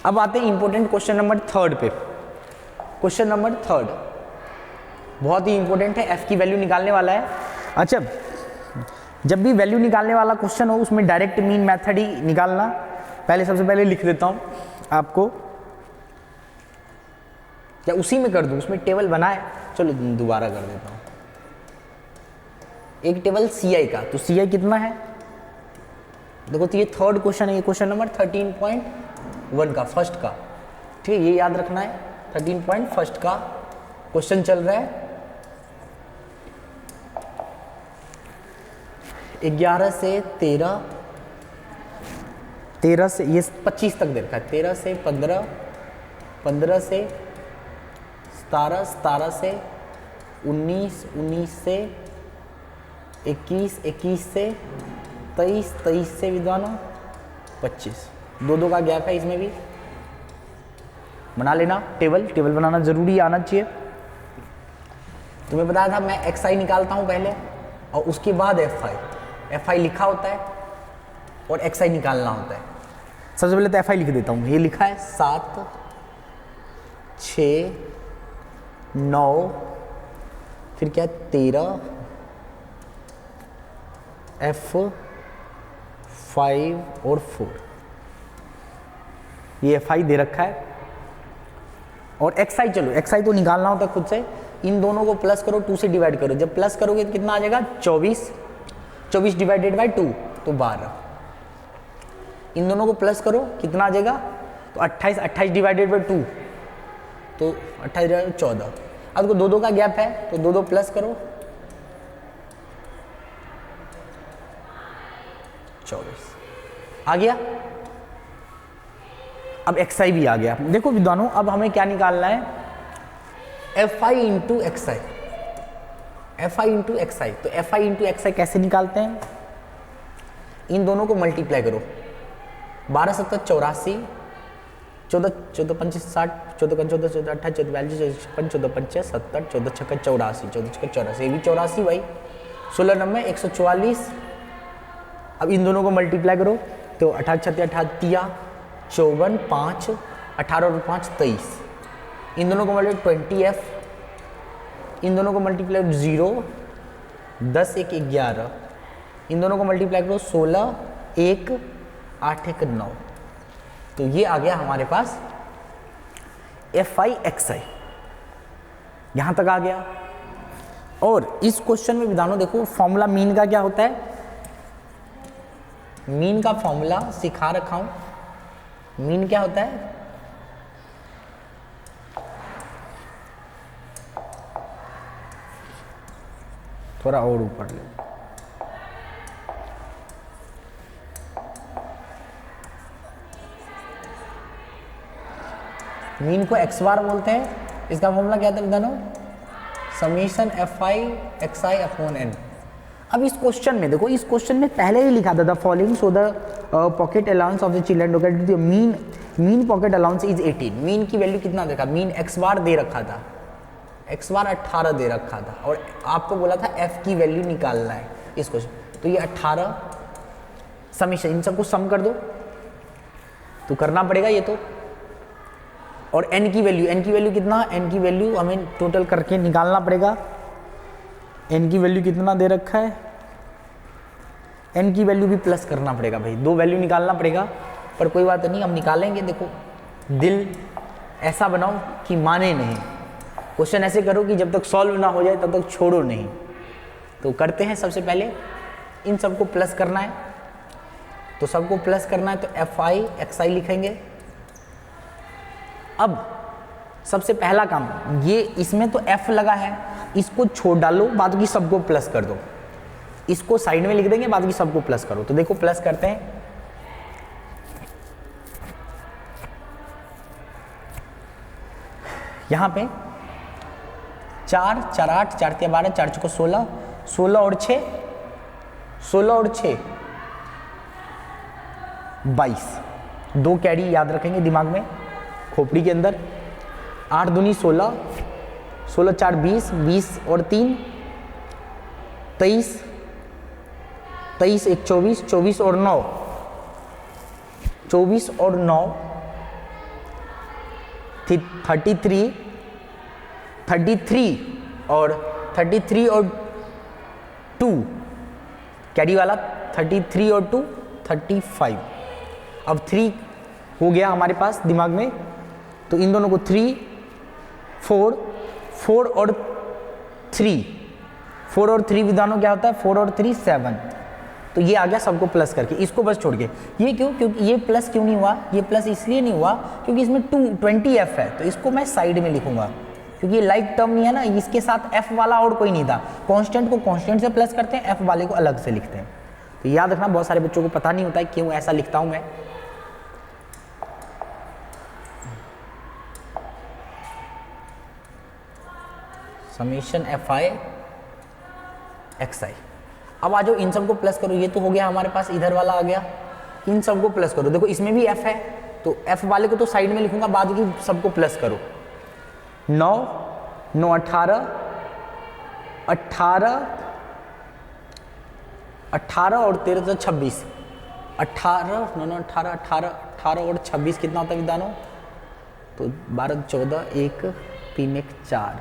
अब आते हैं इंपॉर्टेंट क्वेश्चन नंबर 3 पे। क्वेश्चन नंबर 3 बहुत ही इंपॉर्टेंट है, f की वैल्यू निकालने वाला है। अच्छा, जब भी वैल्यू निकालने वाला क्वेश्चन हो उसमें डायरेक्ट मीन मेथड ही निकालना। पहले सबसे पहले लिख देता हूं आपको, या उसी में कर दूं, उसमें टेबल बना है, चलो दोबारा कर देता हूं। एक टेबल CI का, तो CI कितना है देखो, तो ये 3rd क्वेश्चन है, ये क्वेश्चन नंबर 13.1 का, फर्स्ट का, ठीक है, ये याद रखना है, 13.1 का क्वेश्चन चल रहा है। 11 से 13, 13 से ये 25 तक दे रखा है, 13 से 15, 15 से 17, 17 से 19, 19 से 21, 21 से 23, 23 से विद्वानों 25, दो का गैप है, इसमें भी बना लेना टेबल बनाना जरूरी आना चाहिए। तुम्हें बताया था मैं XI निकालता हूं पहले और उसके बाद FI लिखा होता है और XI निकालना होता है। सबसे पहले तो FI लिख देता हूं, ये लिखा है 7, 6, 9, फिर क्या 13, F5 और 4, ये FI दे रखा है। और XI, चलो XI तो निकालना होता है खुद से, इन दोनों को प्लस करो, 2 से डिवाइड करो, जब प्लस करोगे तो कितना आ जाएगा 24, 24 डिवाइडेड बाय 2 तो 12, इन दोनों को प्लस करो कितना आ जाएगा, तो 28, 28 डिवाइडेड बाय 2 तो 28 डिवाइडेड 14। अब देखो दो का गैप है तो दो प्लस करो, 24 आ गया। अब XI भी आ गया। देखो विद्वानों, अब हमें क्या निकालना है, FI into XI, FI into XI। तो FI इंटू XI कैसे निकालते हैं, इन दोनों को मल्टीप्लाई करो, 12 7 84, 14 14 25 60, 14 14 14 28 42 55 14 55 70, 14 6 84, 14 6 84, ये भी 84 भाई, 16 9 144। अब इन दोनों को मल्टीप्लाई करो तो 18 6 58, 54 5, 18 और 5 23, इन दोनों को मल्टीप्लाई 20F, इन दोनों को मल्टीप्लाई 0, 10 1 11, इन दोनों को मल्टीप्लाई करो 16 1 8 1 9, तो ये आ गया हमारे पास FI XI, यहां तक आ गया। और इस क्वेश्चन में विधानों देखो फॉर्मूला मीन का क्या होता है, मीन का फॉर्मूला सिखा रखा हूं, मीन क्या होता है, थोड़ा और ऊपर ले, मीन को x बार बोलते हैं, इसका फॉर्मूला क्या था विधानों, summation FI XI upon n। अब इस क्वेश्चन में देखो, इस क्वेश्चन में पहले ही लिखा था the following, so the pocket allowance of the children located mean pocket allowance is 18। Mean की वैल्यू कितना देखा, मीन x बार दे रखा था, x बार 18 दे रखा था, और आपको बोला था f की वैल्यू निकालना है इस क्वेश्चन। तो ये 18 समीशन, इन सबको सम कर दो तो करना पड़ेगा ये तो। और n की वैल्यू कितना, n की वैल्यू हमें टोटल करके निकालना पड़ेगा। n की वैल्यू कितना दे रखा है, n की वैल्यू भी प्लस करना पड़ेगा भाई, 2 वैल्यू निकालना पड़ेगा, पर कोई बात नहीं हम निकालेंगे। देखो दिल ऐसा बनाओ कि माने नहीं, क्वेश्चन ऐसे करो कि जब तक सॉल्व ना हो जाए तब तक छोड़ो नहीं। तो करते हैं, सबसे पहले इन सबको प्लस करना है, तो सबको प्लस करना है तो FI लिखेंगे। अब सबसे पहला काम, ये इसमें तो F लगा है, इसको छोड़ डालो, बाद की सबको प्लस कर दो। इसको साइड में लिख देंगे, बाद की सबको प्लस करो। तो देखो प्लस करते हैं, यहां पे 4 4 8 4 3 12 4 4 16 16 और 6 22, 2 कैरी याद रखेंगे दिमाग में, खोपड़ी के अंदर। 8 दूनी 16, 16 4 20, 20 और 3 23, 23 1 24, 24 और 9 33 और 2 कैरी वाला, 33 और 2 35। अब 3 हो गया हमारे पास दिमाग में, तो इन दोनों को 3 4 और 3 विधानों क्या होता है, 4 और 3 7। तो ये आ गया सबको प्लस करके, इसको बस छोड़ के। ये क्यों, क्योंकि ये प्लस क्यों नहीं हुआ, ये प्लस इसलिए नहीं हुआ क्योंकि इसमें 20F है, तो इसको मैं साइड में लिखूंगा क्योंकि ये लाइक टर्म नहीं है ना, इसके साथ F वाला और कोई नहीं था। कांस्टेंट को कांस्टेंट से प्लस करते हैं, F वाले को अलग से लिखते हैं। तो याद रखना, बहुत सारे बच्चों को पता नहीं होता है क्यों ऐसा लिखता हूं मैं। Summation FI XI। अब आ जाओ इन सबको प्लस करो, ये तो हो गया हमारे पास, इधर वाला आ गया, इन सबको प्लस करो। देखो इसमें भी F है, तो F वाले को तो साइड में लिखूंगा, बाद की सबको प्लस करो। 9 9 18 और 13 26, 18 9 9 18 और 26 कितना होता है विद्यानों, तो 12 14 1 3 1 4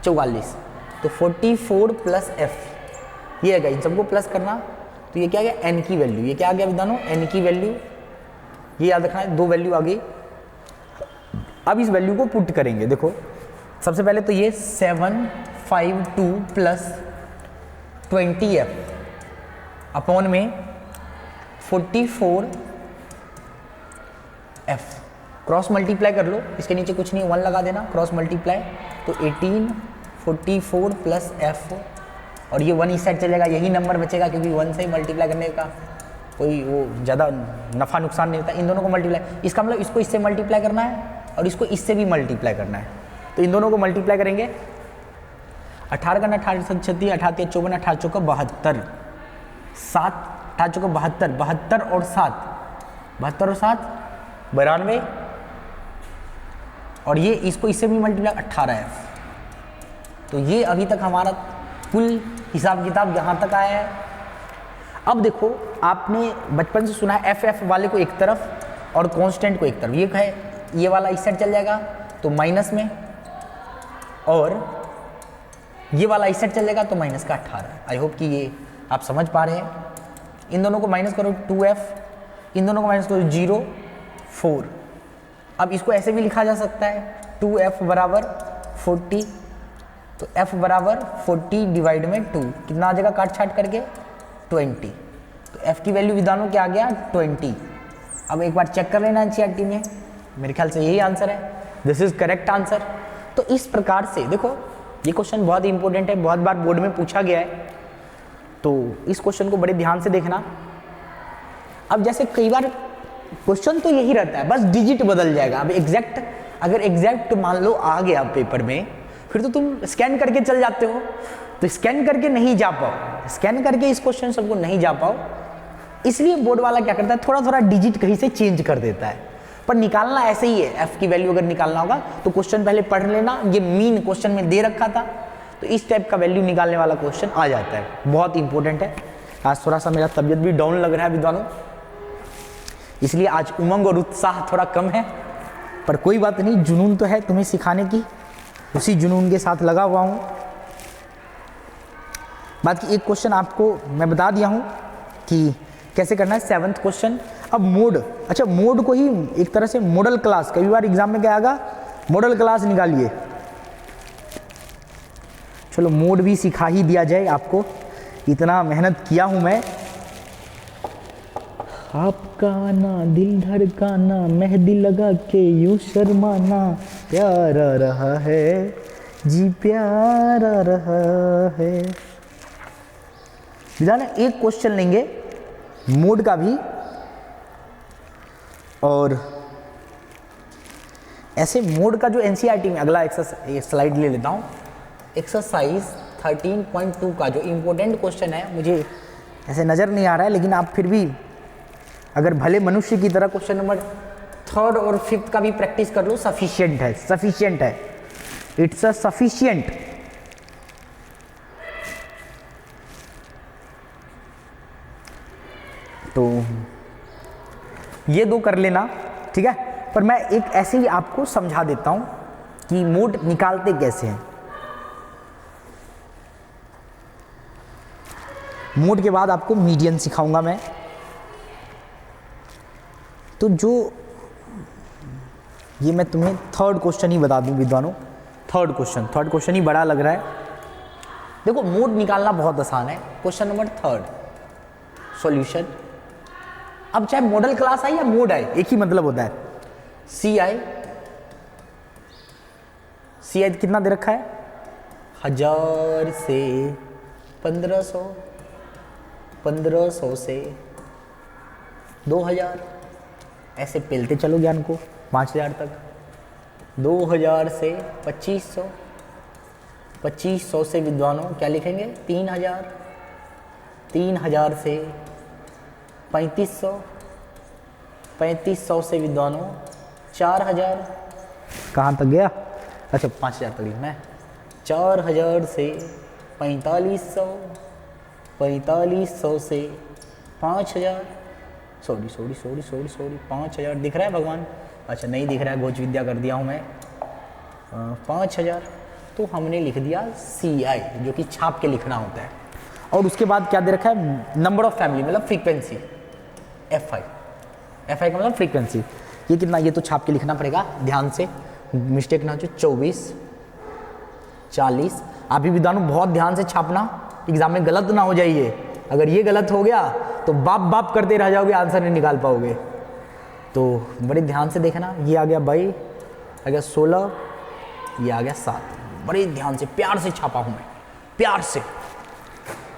44, तो 44 प्लस F ये है। इन सबको प्लस करना, तो ये क्या आ गया, n की वैल्यू। ये क्या आ गया विद्यानों, n की वैल्यू। ये याद रखना है, 2 वैल्यू आ गई। अब इस वैल्यू को पुट करेंगे। देखो सबसे पहले तो ये 752 प्लस 20F अपॉन में 44F, क्रॉस मल्टीप्लाई कर लो, इसके नीचे कुछ नहीं 1 लगा देना, क्रॉस मल्टीप्लाई, तो 18 44 प्लस F, और ये 1 इस साइड चलेगा, यही नंबर बचेगा क्योंकि 1 से ही मल्टीप्लाई करने का कोई वो ज़्यादा नफ़ा नुकसान नहीं होता। इन दोनों को मल्टीप्लाई, इसका मतलब इसको इससे मल्टीप्लाई करना है और इसको इससे भी मल्टीप्लाई करना है, तो इन दोनों को मल्टीप्लाई करेंगे। 18 का 18 36, 18 54, 18 चौका 72, 7 18 चौका 72, 72 और 7 92, और ये इसको इससे भी मल्टीप्लाई 18F। तो ये अभी तक हमारा कुल हिसाब किताब यहाँ तक आया है। अब देखो आपने बचपन से सुना है FF वाले को एक तरफ और कांस्टेंट को एक तरफ, ये है, ये वाला इस साइड चल जाएगा तो माइनस में, और ये वाला इस साइड चल जाएगा तो माइनस का 18। आई होप कि ये आप समझ पा रहे हैं। इन दोनों को माइनस करो 2F, इन दोनों को माइनस करो 0 4। अब इसको ऐसे भी लिखा जा सकता है 2F बराबर 40, तो F बराबर 40 डिवाइड में 2 कितना आ जाएगा काट छाट करके 20। तो F की वैल्यू विधानों क्या आ गया 20। अब एक बार चेक कर लेना NCERT में, मेरे ख्याल से यही आंसर है, दिस इज करेक्ट आंसर। तो इस प्रकार से देखो ये क्वेश्चन बहुत ही इंपॉर्टेंट है, बहुत बार बोर्ड में पूछा गया है, तो इस क्वेश्चन को बड़े ध्यान से देखना। अब जैसे कई बार क्वेश्चन तो यही रहता है, बस डिजिट बदल जाएगा। अब एग्जैक्ट, अगर एग्जैक्ट मान लो आ गया पेपर में, फिर तो तुम स्कैन करके चल जाते हो, तो स्कैन करके नहीं जा पाओ, स्कैन करके इस क्वेश्चन सबको नहीं जा पाओ, इसलिए बोर्ड वाला क्या करता है, थोड़ा थोड़ा डिजिट कहीं से चेंज कर देता है। पर निकालना ऐसे ही है, F की वैल्यू अगर निकालना होगा तो क्वेश्चन पहले पढ़ लेना, ये मीन क्वेश्चन में दे रखा था, तो इस टाइप का वैल्यू निकालने वाला क्वेश्चन आ जाता है, बहुत इंपॉर्टेंट है। आज थोड़ा सा मेरा तबीयत भी डाउन लग रहा है विद्वानों, इसलिए आज उमंग और उत्साह थोड़ा कम है, पर कोई बात नहीं, जुनून तो है तुम्हें सिखाने की, उसी जुनून के साथ लगा हुआ हूँ। बाकी एक क्वेश्चन आपको मैं बता दिया हूँ कि कैसे करना है, 7th क्वेश्चन। अब मोड, अच्छा मोड को ही एक तरह से मॉडल क्लास, कई बार एग्जाम में क्या आएगा, मॉडल क्लास निकालिए। चलो मोड भी सिखा ही दिया जाए आपको, इतना मेहनत किया हूं मैं। आपका आना दिल धड़काना, मेहंदी लगा के यूं शर्माना, प्यारा रहा है जी प्यारा रहा है। जाना एक क्वेश्चन लेंगे मोड का भी, और ऐसे मोड का जो एनसीईआरटी में अगला एक्सरसाइज स्लाइड ले लेता हूं, एक्सरसाइज 13.2 का जो इम्पोर्टेंट क्वेश्चन है, मुझे ऐसे नज़र नहीं आ रहा है, लेकिन आप फिर भी अगर भले मनुष्य की तरह क्वेश्चन नंबर 3rd और 5th का भी प्रैक्टिस कर लो, सफिशिएंट है, सफिशिएंट है, इट्स अ सफिशिएंट। तो ये दो कर लेना, ठीक है। पर मैं एक ऐसे ही आपको समझा देता हूं कि मोड निकालते कैसे हैं। मोड के बाद आपको मीडियन सिखाऊंगा मैं। तो जो ये मैं तुम्हें 3rd क्वेश्चन ही बता दूं विद्वानों, 3rd क्वेश्चन ही बड़ा लग रहा है। देखो मोड निकालना बहुत आसान है। Question number 3rd solution. अब चाहे मॉडल क्लास आए या मोड आए, एक ही मतलब होता है। सी आई कितना दे रखा है, 1000 से 1500, 1500 से 2000, ऐसे पेलते चलो ज्ञान को 5000 तक, 2000 से 2500, 2500 से विद्वानों क्या लिखेंगे 3000, 3000 से 3500, 3500 से विद्वानों 4000, कहाँ तक गया, अच्छा 5000 तक लिखना है, 4000 से 4500, 4500 से 5000, सॉरी 5000 दिख रहा है भगवान, अच्छा नहीं दिख रहा है, घोष विद्या कर दिया हूँ मैं, 5000। तो हमने लिख दिया CI, जो कि छाप के लिखना होता है। और उसके बाद क्या दे रखा है, नंबर ऑफ फैमिली मतलब फ्रीक्वेंसी, FI का मतलब फ्रीक्वेंसी। ये कितना, ये तो छाप के लिखना पड़ेगा, ध्यान से मिस्टेक ना हो। 24, 40, आप भी विद्वानों बहुत ध्यान से छापना, एग्जाम में गलत ना हो जाइए। अगर ये गलत हो गया तो बाप करते रह जाओगे, आंसर नहीं निकाल पाओगे। तो बड़े ध्यान से देखना, ये आ गया 22, आ गया 16, ये आ गया 7, बड़े ध्यान से प्यार से छापा हूं मैं, प्यार से।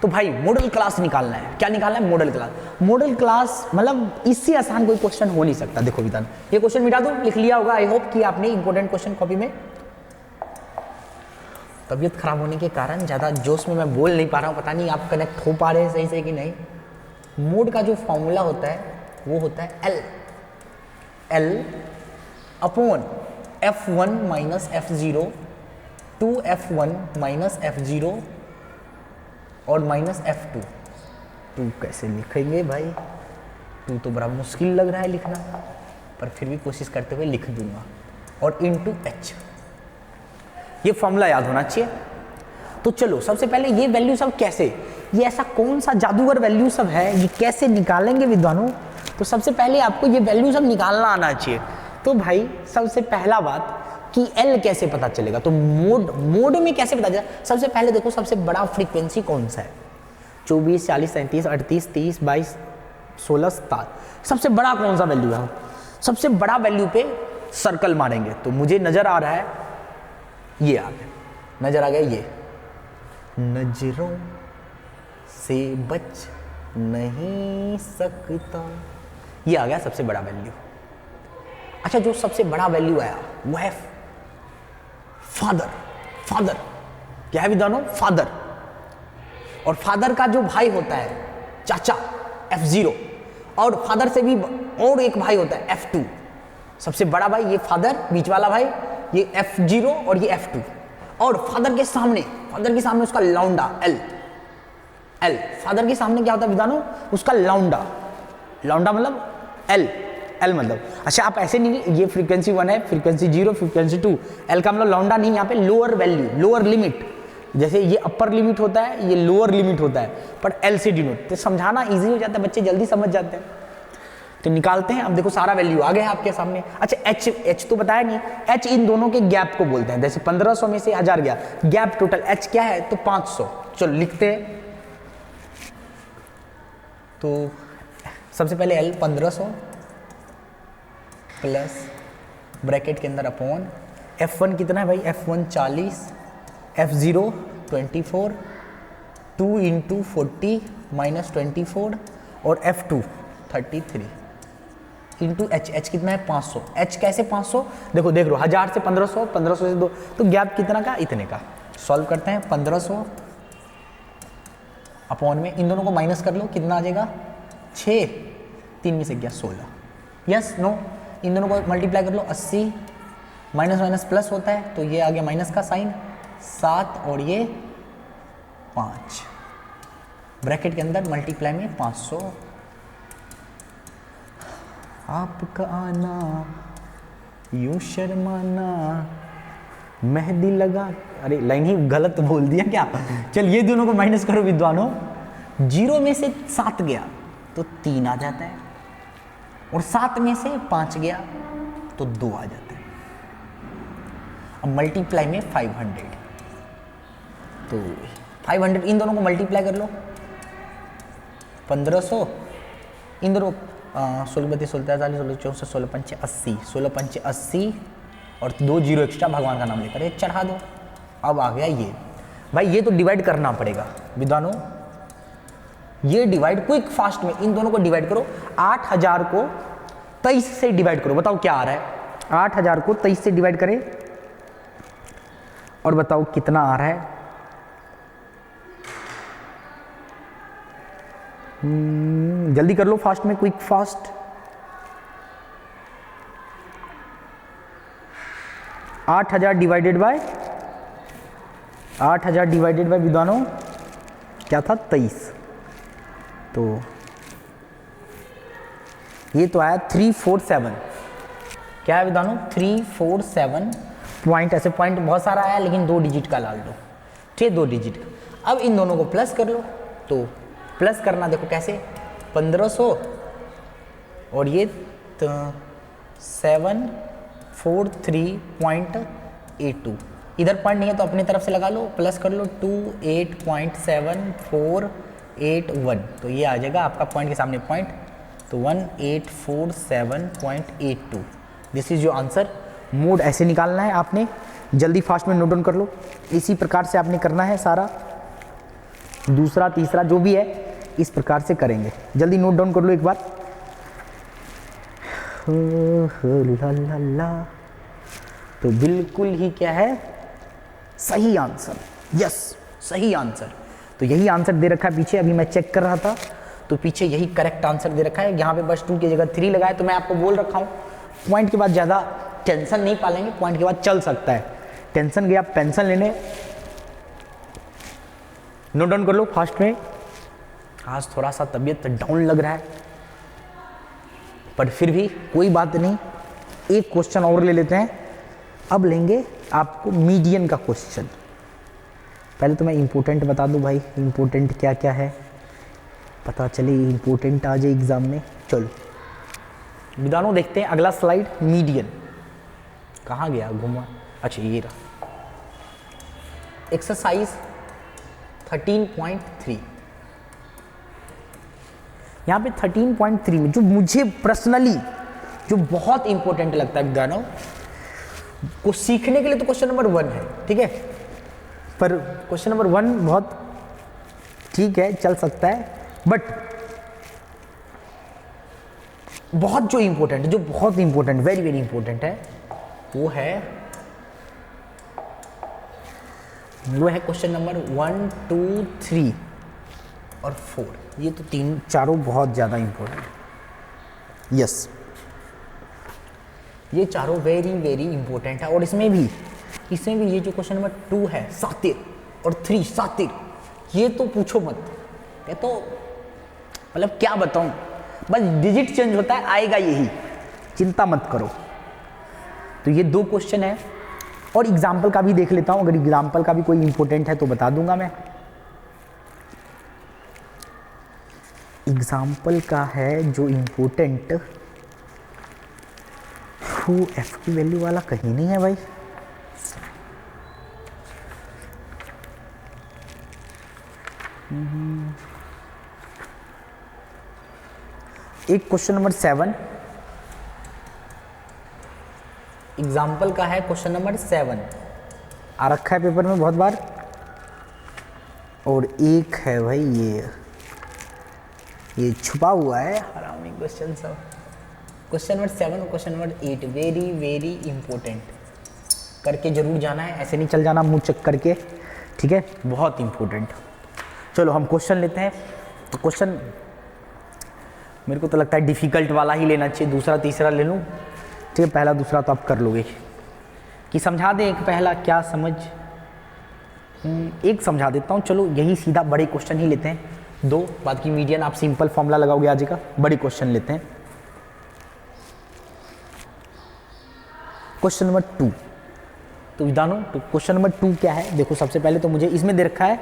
तो भाई मॉडल क्लास निकालना है, क्या निकालना है, मॉडल क्लास। मॉडल क्लास मतलब इससे आसान कोई क्वेश्चन हो नहीं सकता। देखो विधान, ये क्वेश्चन मिटा दो, लिख लिया होगा आई होप कि आपने इंपॉर्टेंट क्वेश्चन कॉपी में। तबीयत खराब होने के कारण ज़्यादा जोश में मैं बोल नहीं पा रहा हूँ, पता नहीं आप कनेक्ट हो पा रहे हैं सही से कि नहीं। मोड का जो फॉर्मूला होता है वो होता है L upon F1 minus F0, 2F1 minus F0 और माइनस F2। 2 कैसे लिखेंगे भाई, 2 तो बड़ा मुश्किल लग रहा है लिखना, पर फिर भी कोशिश करते हुए लिख दूंगा, और इंटू H, ये फॉर्मूला याद होना चाहिए। तो चलो सबसे पहले ये वैल्यू सब कैसे, ये ऐसा कौन सा जादूगर वैल्यू सब है, ये कैसे निकालेंगे विद्वानों। तो सबसे पहले आपको ये वैल्यू सब निकालना आना चाहिए। तो भाई सबसे पहला बात कि L कैसे पता चलेगा, तो मोड में कैसे पता चलेगा। सबसे पहले देखो सबसे बड़ा फ्रीक्वेंसी कौन सा है, 24, 40, 37, 38, 30, 22, 16, 17, सबसे बड़ा कौन सा वैल्यू है। सबसे बड़ा वैल्यू पे सर्कल मारेंगे, तो मुझे नजर आ रहा है ये आ गया, नजर आ गया ये, नजरों से बच नहीं सकता, ये आ गया सबसे बड़ा वैल्यू। अच्छा जो सबसे बड़ा वैल्यू आया वो है फादर, क्या है विद्वानों, फादर। और फादर का जो भाई होता है चाचा F0, और फादर से भी और एक भाई होता है F2। सबसे बड़ा भाई ये फादर, बीच वाला भाई ये F0 और ये F2, और फादर के सामने उसका लौंडा एल, फादर के सामने क्या होता है विद्वानों, उसका लौंडा, लौंडा मतलब एल, एल मतलब, अच्छा आप ऐसे नहीं, ये फ्रीक्वेंसी 1 है, फ्रीक्वेंसी 0, फ्रीक्वेंसी 2, एल का मतलब लौंडा नहीं, यहाँ पे लोअर वैल्यू, लोअर लिमिट, जैसे ये अपर लिमिट होता है, ये लोअर लिमिट होता है, पर एल से डिनोट, तो समझाना इजी हो जाता है, बच्चे जल्दी समझ जाते हैं। तो निकालते हैं, अब देखो सारा वैल्यू आ गया आपके सामने। अच्छा एच, एच तो बताया नहीं, एच इन दोनों के गैप को बोलते हैं, जैसे 1500 में से 1000 गया, गैप टोटल एच क्या है, तो 500, चलो लिखते हैं। तो सबसे पहले एल 1500 प्लस ब्रैकेट के अंदर अपॉन F1 कितना है भाई, F1 40, F0 24, 2 इंटू 40 माइनस 24 और F2 33 इंटू एच, एच कितना है 500, एच कैसे 500, देखो देख लो 1000 से 1500, 1500 से 2, तो गैप कितना का, इतने का। सॉल्व करते हैं, 1500 अपॉन में इन दोनों को माइनस कर लो, कितना आ जाएगा 6, 3 में से गया 16, यस नो, इन दोनों को मल्टीप्लाई कर लो, 80 माइनस माइनस प्लस होता है, तो ये आ गया माइनस का साइन, 7 और ये 5, ब्रैकेट के अंदर मल्टीप्लाई में 500, आपका आना यूं शर्माना, मेहंदी लगा, अरे लाइन ही गलत बोल दिया क्या, चल ये दोनों को माइनस करो विद्वानों, 0 में से 7 गया तो 3 आ जाता है, और 7 में से 5 गया तो 2 आ जाता है। अब मल्टीप्लाई में 500, तो 500 इन दोनों को मल्टीप्लाई कर लो, 1500 इन दोनों 16 32 16 43 16 64 16 पंचे 80, 16 पंचे 80 और 2 जीरो एक्स्ट्रा भगवान का नाम लेकर ये चढ़ा दो। अब आ गया ये, भाई ये तो डिवाइड करना पड़ेगा विद्वानों, ये डिवाइड क्विक फास्ट में इन दोनों को डिवाइड करो, 8000 को 23 से डिवाइड करो, बताओ क्या आ रहा है, 8000 को 23 से डिवाइड करें और बताओ कितना आ रहा है, जल्दी कर लो फास्ट में, quick fast, 8000 divided by 8000 divided by विद्वानों क्या था 23, तो ये तो आया 347, क्या है विद्वानों 347 पॉइंट, ऐसे पॉइंट बहुत सारा आया लेकिन 2 डिजिट का डाल दो, ठीक है 2 डिजिट का। अब इन दोनों को प्लस कर लो, तो प्लस करना देखो कैसे, 1500 और ये 743.82, इधर पॉइंट नहीं है तो अपनी तरफ से लगा लो, प्लस कर लो 28.7481, तो ये आ जाएगा आपका पॉइंट के सामने पॉइंट, तो 1847.82, this is your answer. Mode ऐसे निकालना है आपने, जल्दी फास्ट में नोट डाउन कर लो, इसी प्रकार से आपने करना है सारा, दूसरा तीसरा जो भी है इस प्रकार से करेंगे, जल्दी नोट डाउन कर लो एक बार। ला ला ला, तो बिल्कुल ही क्या है सही आंसर, यस सही आंसर, तो यही आंसर दे रखा है पीछे, अभी मैं चेक कर रहा था तो पीछे यही करेक्ट आंसर दे रखा है, यहाँ पे बस 2 की जगह 3 लगाए, तो मैं आपको बोल रखा हूँ पॉइंट के बाद ज़्यादा टेंशन नहीं पालेंगे, पॉइंट के बाद चल सकता है, टेंशन गया पेंशन लेने, नोट डाउन कर लो फास्ट में। आज थोड़ा सा तबीयत डाउन लग रहा है, पर फिर भी कोई बात नहीं, एक क्वेश्चन और ले लेते हैं, अब लेंगे आपको मीडियन का क्वेश्चन। पहले तो मैं इम्पोर्टेंट बता दूं भाई, इम्पोर्टेंट क्या क्या है, पता चले इम्पोर्टेंट आ जाए एग्जाम में। चलो विद्वानों देखते हैं अगला स्लाइड, मीडियन कहाँ गया घुमा, अच्छा ये रहा, एक्सरसाइज 13.3, यहाँ पे 13.3 में जो मुझे पर्सनली जो बहुत इंपॉर्टेंट लगता है विद्वानों को सीखने के लिए, तो क्वेश्चन नंबर 1 है, ठीक है, पर क्वेश्चन नंबर 1 बहुत ठीक है चल सकता है, बट बहुत जो इंपॉर्टेंट, जो बहुत इंपॉर्टेंट, वेरी वेरी इंपॉर्टेंट है, वो है क्वेश्चन नंबर 1 2 3 और 4, ये तो चारों बहुत ज़्यादा इंपॉर्टेंट, यस ये चारों वेरी वेरी इंपॉर्टेंट है। और इसमें भी ये जो क्वेश्चन नंबर 2 है सातिर और 3 सातिर, ये तो पूछो मत, ये तो मतलब क्या बताऊं, बस डिजिट चेंज होता है, आएगा यही, चिंता मत करो। तो ये 2 क्वेश्चन है और एग्जाम्पल का भी देख लेता हूं, अगर एग्जाम्पल का भी कोई इंपॉर्टेंट है तो बता दूंगा मैं। एग्जाम्पल का है जो इंपॉर्टेंट, वो एफ की वैल्यू वाला कहीं नहीं है भाई। एक क्वेश्चन नंबर 7 एग्जाम्पल का है, क्वेश्चन नंबर 7 आ रखा है पेपर में बहुत बार। और एक है भाई ये छुपा हुआ है हरामी क्वेश्चन सब। क्वेश्चन नंबर 7 और question number 8 very very important, करके जरूर जाना है, ऐसे नहीं चल जाना मुंह चेक करके, ठीक है, बहुत इंपॉर्टेंट। चलो हम क्वेश्चन लेते हैं। तो क्वेश्चन मेरे को तो लगता है डिफिकल्ट वाला ही लेना चाहिए, दूसरा तीसरा ले लूँ, ठीक है, पहला दूसरा तो आप कर लोगे। कि समझा दें एक पहला, क्या समझ, एक समझा देता हूँ। चलो यही सीधा बड़े क्वेश्चन ही लेते हैं, 2 बाद की मीडियन आप सिंपल फॉर्मूला लगाओगे आज का। बड़े क्वेश्चन लेते हैं। क्वेश्चन नंबर 2, तो जानो तो क्वेश्चन नंबर 2 क्या है। देखो सबसे पहले तो मुझे इसमें दे रखा है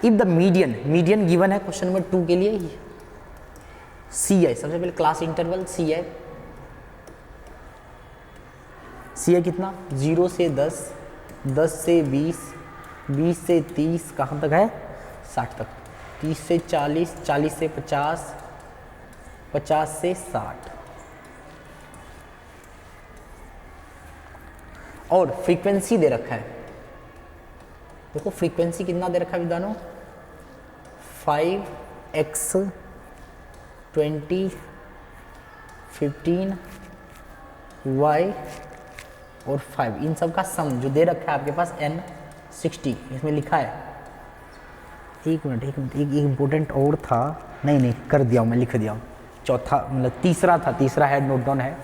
इफ द मीडियन गिवन है क्वेश्चन नंबर 2 के लिए सी है। सबसे पहले क्लास इंटरवल सी है, सी है कितना, 0 से 10, 10 से 20, 20 से 30, कहाँ तक है 60 तक, 30 से 40, 40 से 50, 50 से 60। और फ्रीक्वेंसी दे रखा है, देखो फ्रीक्वेंसी कितना दे रखा है विद्वानों, 5x 20 15 y और 5, इन सब का सम जो दे रखा है आपके पास n 60 इसमें लिखा है। एक मिनट एक इम्पोर्टेंट और था, नहीं कर दिया हूँ मैं, लिख दिया हूँ। चौथा मतलब तीसरा था, तीसरा है नोट डाउन है,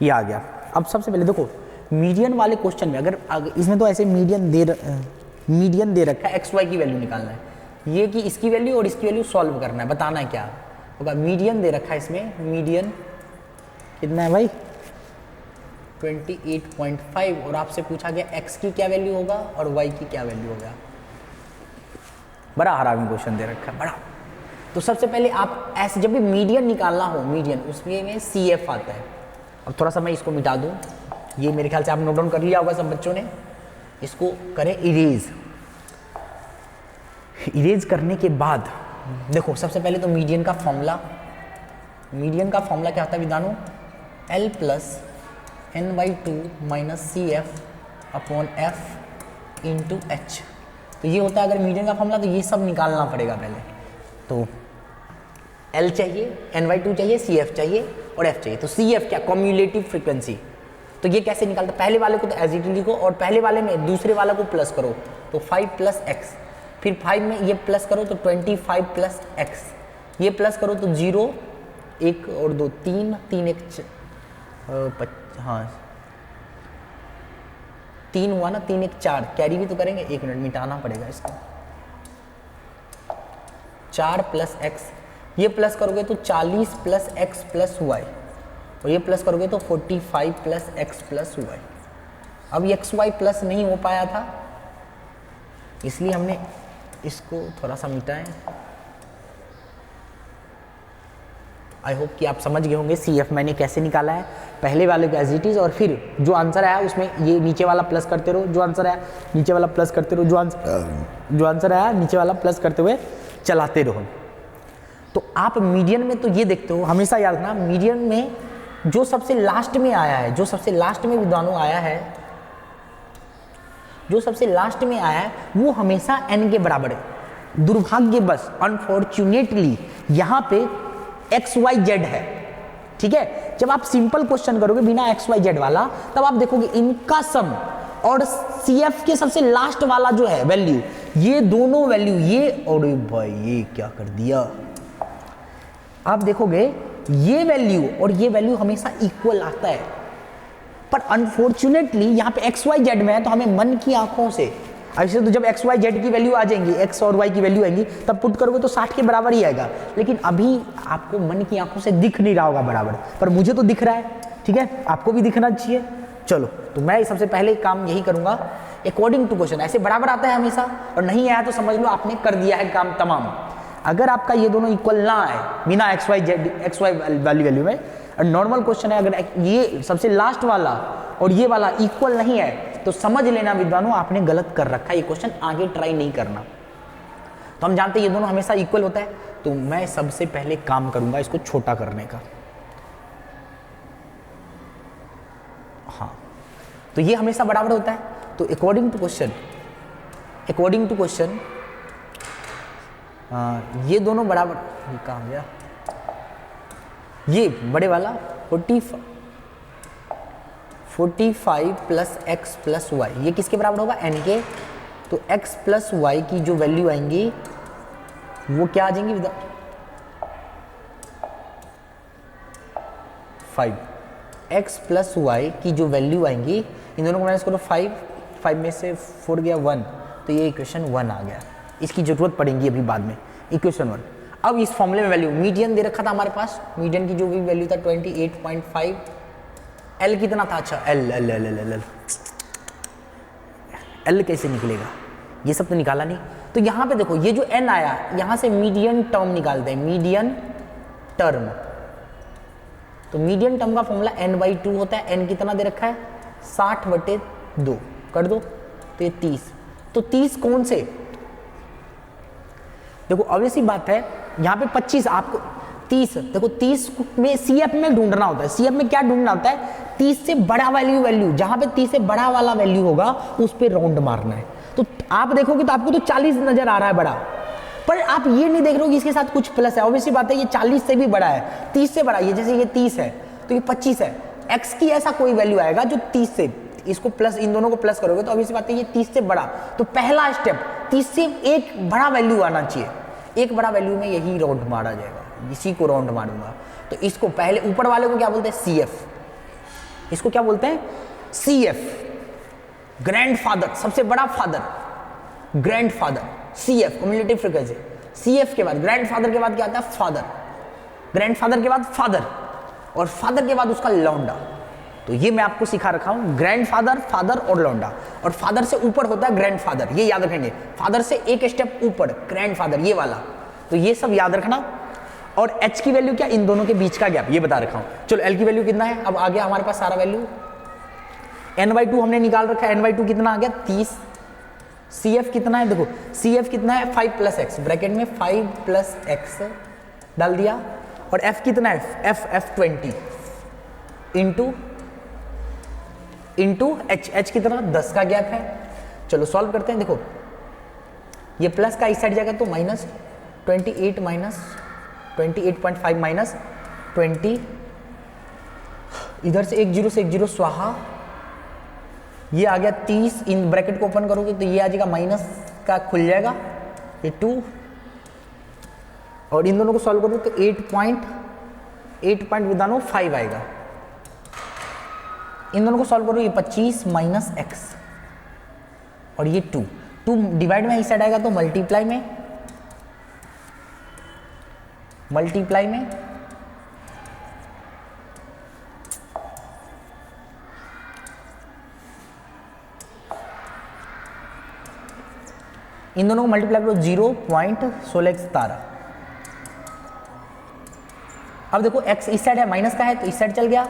ये आ गया। अब सबसे पहले देखो मीडियन वाले क्वेश्चन में अगर इसमें तो ऐसे मीडियन दे रखा है, एक्स वाई की वैल्यू निकालना है, ये कि इसकी वैल्यू और इसकी वैल्यू सॉल्व करना है, बताना है क्या होगा। मीडियन दे रखा है इसमें, मीडियन कितना है भाई 28.5 और आपसे पूछा गया x की क्या वैल्यू होगा और y की क्या वैल्यू होगा। बड़ा हरामी क्वेश्चन दे रखा है बड़ा। तो सबसे पहले आप ऐसे जब भी मीडियन निकालना हो, मीडियन उसमें CF आता है। अब थोड़ा सा मैं इसको मिटा दूं, ये मेरे ख्याल से आप नोट डाउन कर लिया होगा सब बच्चों ने। इसको करें इरेज करने के बाद देखो सबसे पहले तो मीडियन का फॉर्मूला क्या होता है विद्वानों, L plus n/2 minus CF upon F into H। तो ये होता है अगर मीडियन का फॉर्मूला, तो ये सब निकालना पड़ेगा पहले। तो L चाहिए, n/2 चाहिए, CF चाहिए और F चाहिए। तो CF क्या, कम्युलेटिव फ्रीक्वेंसी। तो ये कैसे निकालता, पहले वाले को तो एज इट इज लिखो और पहले वाले में दूसरे वाले को प्लस करो, तो 5 प्लस x, फिर 5 में ये प्लस करो तो 25 प्लस x, ये प्लस करो तो 0 1 और 2 3 3 1 हाँ 3 हुआ ना, 3 1 4, कैरी भी तो करेंगे, 1 मिनट मिटाना पड़ेगा इसको। 4 प्लस x, ये प्लस करोगे तो 40 प्लस x प्लस y, और ये प्लस करोगे तो 45 प्लस x प्लस y। अब x y प्लस नहीं हो पाया था, इसलिए हमने इसको थोड़ा सा मिटाएं। आई होप कि आप समझ गए होंगे CF मैंने कैसे निकाला है, पहले वाले को एज इट इज, और फिर जो आंसर आया उसमें ये नीचे वाला प्लस करते रहो, जो आंसर आया नीचे वाला प्लस करते रहो, जो आंसर आया नीचे वाला प्लस करते हुए चलाते रहो। तो आप मीडियन में तो ये देखते हो, हमेशा याद रखना, मीडियन में जो सबसे लास्ट में आया है, जो सबसे लास्ट में विद्वानों आया है, जो सबसे लास्ट में आया है वो हमेशा n के बराबर है। दुर्भाग्यवश अनफॉर्चुनेटली यहाँ पे XYZ है, ठीक है। जब आप सिंपल क्वेश्चन करोगे बिना XYZ वाला, तब आप देखोगे इनका सम और CF के सबसे लास्ट वाला जो है वैल्यू, ये दोनों वैल्यू, ये और भाई ये क्या कर दिया, आप देखोगे ये वैल्यू और ये वैल्यू हमेशा इक्वल आता है। पर अनफॉर्चुनेटली यहाँ पे XYZ में है, तो हमें मन की आंखों से ऐसे तो जब एक्स वाई जेड की वैल्यू आ जाएंगी, एक्स और वाई की वैल्यू आएंगी, तब पुट करोगे तो 60 के बराबर ही आएगा। लेकिन अभी आपको मन की आंखों से दिख नहीं रहा होगा बराबर, पर मुझे तो दिख रहा है, ठीक है, आपको भी दिखना चाहिए। चलो, तो मैं सबसे पहले काम यही करूंगा, अकॉर्डिंग टू क्वेश्चन। ऐसे बराबर आता है हमेशा, और नहीं आया तो समझ लो आपने कर दिया है काम तमाम। अगर आपका ये दोनों इक्वल ना आए बिना x y z, x y value में, और नॉर्मल क्वेश्चन है, अगर ये सबसे लास्ट वाला और ये वाला इक्वल नहीं है तो समझ लेना विद्वानों आपने गलत कर रखा है, ये क्वेश्चन आगे ट्राई नहीं करना। तो हम जानते हैं ये दोनों हमेशा इक्वल होता है, तो मैं सबसे पहले काम करूंगा इसको छोटा करने का। हाँ, तो ये हमेशा बराबर होता है, तो अकॉर्डिंग टू क्वेश्चन ये दोनों बराबर, ये कहाँ गया, ये बड़े वाला 45 प्लस एक्स प्लस वाई, ये किसके बराबर होगा, एन के। तो एक्स प्लस वाई की जो वैल्यू आएंगी वो क्या आ जाएंगी, 5। एक्स प्लस वाई की जो वैल्यू आएंगी, इन दोनों को माइनस करो, 5 में से 4 गया 1, तो ये इक्वेशन 1 आ गया। इसकी जरूरत पड़ेगी अभी बाद में, इक्वेशन 1। अब इस फॉर्मूले में वैल्यू मीडियन दे रखा था हमारे पास, मीडियन की जो भी वैल्यू था 28.5, एल कितना था, अच्छा एल कैसे निकलेगा, ये सब तो निकाला नहीं। तो यहाँ पे देखो ये जो एन आया, यहाँ से मीडियन टर्म निकालते हैं, मीडियन टर्म। तो मीडियन टर्म का फॉर्मूला n/2 होता है। n कितना दे रखा है, 60/2 कर दो, तो ये 30। तो 30 कौन से, देखो ऑब्वियस सी बात है, यहाँ पे 25 आपको 30, देखो 30 में CF में ढूंढना होता है। CF में क्या ढूंढना होता है, 30 से बड़ा वैल्यू, जहां पे 30 से बड़ा वाला वैल्यू होगा उस पे राउंड मारना है। तो आप देखोगे तो आपको तो 40 नजर आ रहा है बड़ा, पर आप ये नहीं देख रहे हो कि इसके साथ कुछ प्लस है। ऑब्वियस सी बात है ये 40 से भी बड़ा है, 30 से बड़ा, ये जैसे ये 30 है तो ये 25 है। x की ऐसा कोई वैल्यू आएगा जो 30 से, इसको प्लस, इन दोनों को प्लस करोगे तो ऑब्वियस बात है ये 30 से बड़ा। तो पहला स्टेप 30 से एक बड़ा वैल्यू आना चाहिए, एक बड़ा वैल्यू में यही राउंड मारा जाएगा, इसी को राउंड मारूंगा। तो इसको पहले ऊपर वाले को क्या बोलते हैं, CF, इसको क्या बोलते हैं, CF, ग्रैंडफादर, सबसे बड़ा father, grandfather, CF cumulative frequency. CF के बाद, ग्रैंडफादर के बाद क्या आता है, फादर, ग्रैंडफादर के बाद फादर, और फादर के बाद उसका लौंडा। तो ये मैं आपको सिखा रखा हूं, ग्रैंडफादर, फादर और लौंडा। और फादर से ऊपर होता है ग्रैंडफादर, ये याद रखेंगे, फादर से एक स्टेप ऊपर ग्रैंडफादर, ये वाला। तो ये सब याद रखना। और h की वैल्यू क्या, इन दोनों के बीच का गैप, ये बता रखा हूं। चलो l की वैल्यू कितना है, अब आ गया हमारे पास सारा वैल्यू। n/2 हमने निकाल रखा है, n/2 कितना आ गया, 30। CF कितना है, देखो CF कितना है, 5 + x, ब्रैकेट में 5 + x डाल दिया। और f कितना है, f 20 इंटू h कितना, 10 का गैप है। चलो सॉल्व करते हैं। देखो ये प्लस का इस साइड जाएगा तो माइनस 28.5 माइनस 20, इधर से एक जीरो स्वाहा, ये आ गया 30। इन ब्रैकेट को ओपन करोगे तो ये आ जाएगा, माइनस का खुल जाएगा, ये 2, और इन दोनों को सॉल्व करोगे तो 8.5 आएगा। इन दोनों को सॉल्व करो, ये 25 माइनस x, और ये 2 डिवाइड में इस साइड आएगा तो मल्टीप्लाई में, इन दोनों को मल्टीप्लाई करो, 0.1617। अब देखो x इस साइड है, माइनस का है तो इस साइड चल गया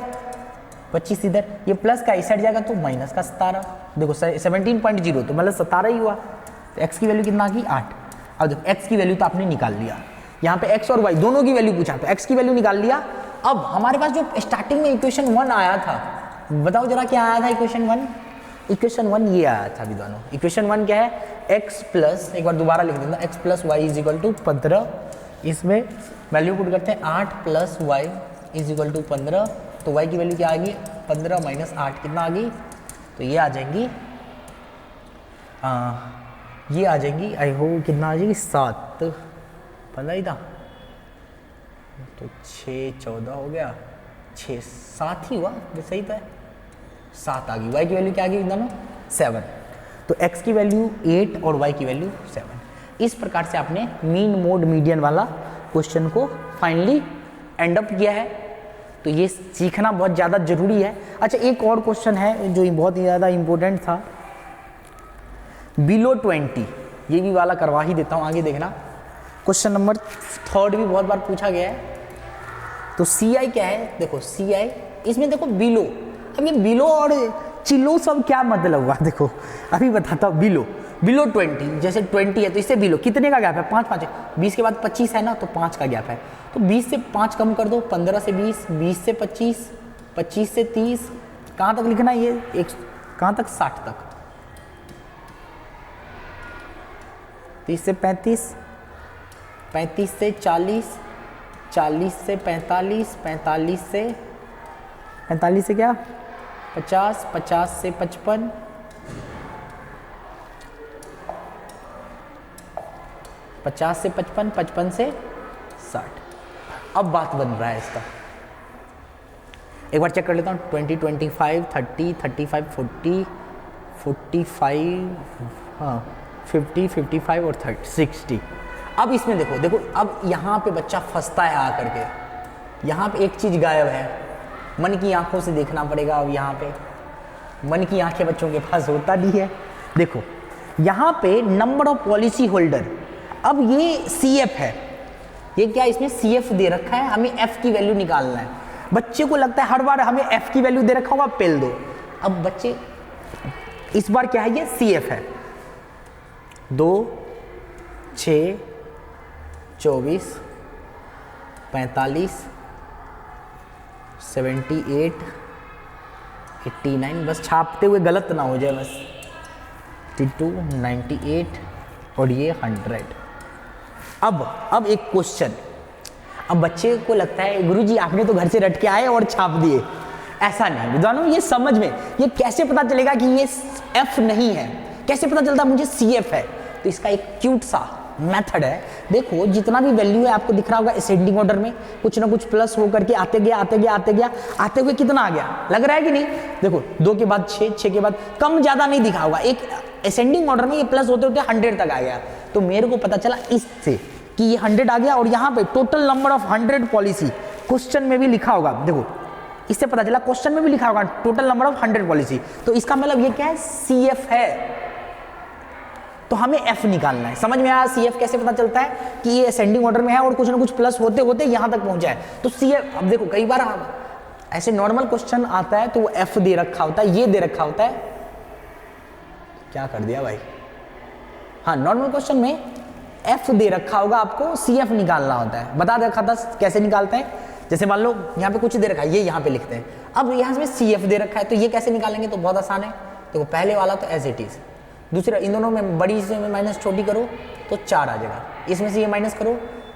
25 इधर, ये प्लस का इस साइड जाएगा तो माइनस का 17। देखो 17.0 तो मतलब 17 ही हुआ। तो x की वैल्यू कितना आ गई, 8। अब देखो x की वैल्यू तो आपने निकाल लिया, यहाँ पे x और y दोनों की वैल्यू पूछा तो x की वैल्यू निकाल लिया। अब हमारे पास जो स्टार्टिंग में इक्वेशन 1 आया था, बताओ जरा क्या आया था इक्वेशन 1। इक्वेशन 1 ये आया था विद्वानों। इक्वेशन 1 क्या है, x प्लस, एक बार दोबारा लिख देता, x plus y is equal to 15। इसमें वैल्यू पुट करते हैं, 8 plus y is equal to 15। तो y की वैल्यू क्या आ गई, 15 माइनस 8 कितना आ गई, तो ये आ जाएंगी, ये आ जाएंगी, आई होप कितना आ जाएगी, 7, 15 ही था तो 6 14 हो गया, 6 7 ही हुआ, सही था, 7 आ गई। y की वैल्यू क्या आ गई, एकदम 7। तो x की वैल्यू 8 और y की वैल्यू 7। इस प्रकार से आपने मीन मोड मीडियन वाला क्वेश्चन को फाइनली एंड अप किया है। तो ये सीखना बहुत ज़्यादा जरूरी है। अच्छा, एक और क्वेश्चन है जो बहुत ही ज़्यादा इंपॉर्टेंट था, बिलो 20, ये भी वाला करवा ही देता हूँ, आगे देखना। क्वेश्चन नंबर 3 भी बहुत बार पूछा गया है। तो सी आई क्या है, देखो सी आई, इसमें देखो बिलो, अब ये बिलो और चिलो सब क्या मतलब हुआ, देखो अभी बताता हूँ। बिलो 20, जैसे 20 है तो इससे बिलो कितने का गैप है, 5 है, 20 के बाद 25 है ना, तो 5 का गैप है। तो 20 से 5 कम कर दो, 15 से 20, 20 से 25, 25 से 30, कहाँ तक लिखना है ये, एक कहाँ तक, 60 तक, 30 से 35, 35 से 40, 40 से 45, 45 से क्या 50, 50 से 55, 50 से 55, 55 से 60। अब बात बन रहा है इसका, एक बार चेक कर लेता हूँ। 20, 25, 30, 35, 40, 45, हाँ 50, 55 और 30, 60। अब इसमें देखो अब यहाँ पे बच्चा फंसता है आकर के, यहाँ पे एक चीज़ गायब है, मन की आंखों से देखना पड़ेगा। अब यहाँ पे मन की आंखें बच्चों के पास होता नहीं है। देखो यहाँ पे नंबर ऑफ पॉलिसी होल्डर, अब ये CF है, ये क्या इसमें CF दे रखा है, हमें F की वैल्यू निकालना है। बच्चे को लगता है हर बार हमें F की वैल्यू दे रखा होगा, पेल दो। अब बच्चे इस बार क्या है, ये CF है, 2, 6, 24, 45, 78, 89, बस छापते हुए गलत ना हो जाए, बस 82, 98 और ये 100। अब एक क्वेश्चन, अब बच्चे को लगता है गुरुजी आपने तो घर से रट के आए और छाप दिए, ऐसा नहीं विद्वानों, ये समझ में, ये कैसे पता चलेगा कि ये F नहीं है, कैसे पता चलता मुझे CF है। तो इसका एक क्यूट सा मेथड है। देखो जितना भी वैल्यू है आपको दिख रहा होगा असेंडिंग ऑर्डर में, कुछ ना कुछ प्लस हो करके आते गया, आते हुए कितना आ गया, लग रहा है कि नहीं। देखो 2 के बाद 6, 6 के बाद कम ज्यादा नहीं दिखा होगा, एक असेंडिंग ऑर्डर में ये प्लस होते होते 100 तक आ गया। तो मेरे को पता चला इससे कि ये 100 आ गया, और यहाँ पे total number of 100 policy question में भी लिखा होगा। देखो इससे पता चला क्वेश्चन में भी लिखा होगा टोटल नंबर ऑफ 100 पॉलिसी, तो इसका मतलब ये क्या है, CF है। तो हमें F निकालना है। समझ में आया CF कैसे पता चलता है कि ये असेंडिंग ऑर्डर में है और कुछ ना कुछ प्लस होते होते यहाँ तक पहुंचा है। तो CF, अब देखो कई बार ऐसे नॉर्मल क्वेश्चन आता है तो वो F दे रखा होता है, ये दे रखा होता है, क्या कर दिया भाई, हाँ नॉर्मल क्वेश्चन में F दे रखा होगा, आपको CF निकालना होता है। बता रखा था कैसे निकालते हैं, जैसे मान लो यहाँ पे कुछ दे रखा है, ये यहाँ पे लिखते हैं। अब यहाँ से CF दे रखा है तो ये कैसे निकालेंगे, तो बहुत आसान है। देखो पहले वाला तो एज इट इज, दूसरा इन दोनों में बड़ी से माइनस छोटी करो तो 4 आ जाएगा, इसमें से ये माइनस करो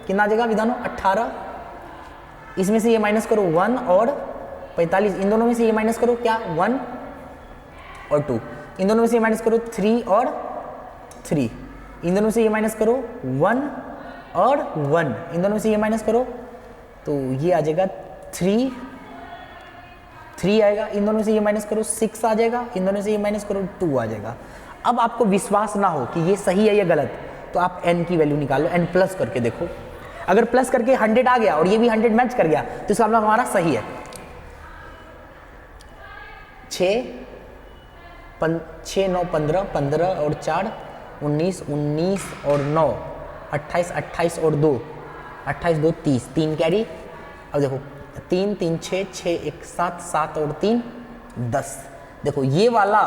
कितना आ जाएगा विधानो 18, इसमें से ये माइनस करो 1 और 45, इन दोनों में से ये माइनस करो क्या 1 और 2, इन दोनों में से ये माइनस करो 3 और 3, इन दोनों से ये माइनस करो 1 और 1, इन दोनों से ये माइनस करो तो ये आ जाएगा 3 आएगा, इन दोनों से ये माइनस करो 6 आ जाएगा, इन दोनों से ये माइनस करो 2 आ जाएगा। अब आपको विश्वास ना हो कि ये सही है या गलत, तो आप n की वैल्यू निकालो, n प्लस करके देखो। अगर प्लस करके 100 आ गया और ये भी 100 मैच कर गया तो इसका मतलब हमारा सही है। 6 9 15, 15 और 4 19, 19 और 9 28, 28 और 2 28, 2 30, 3 कैरी। अब देखो 3 3 6 6 1 7 7 और 3 10। देखो ये वाला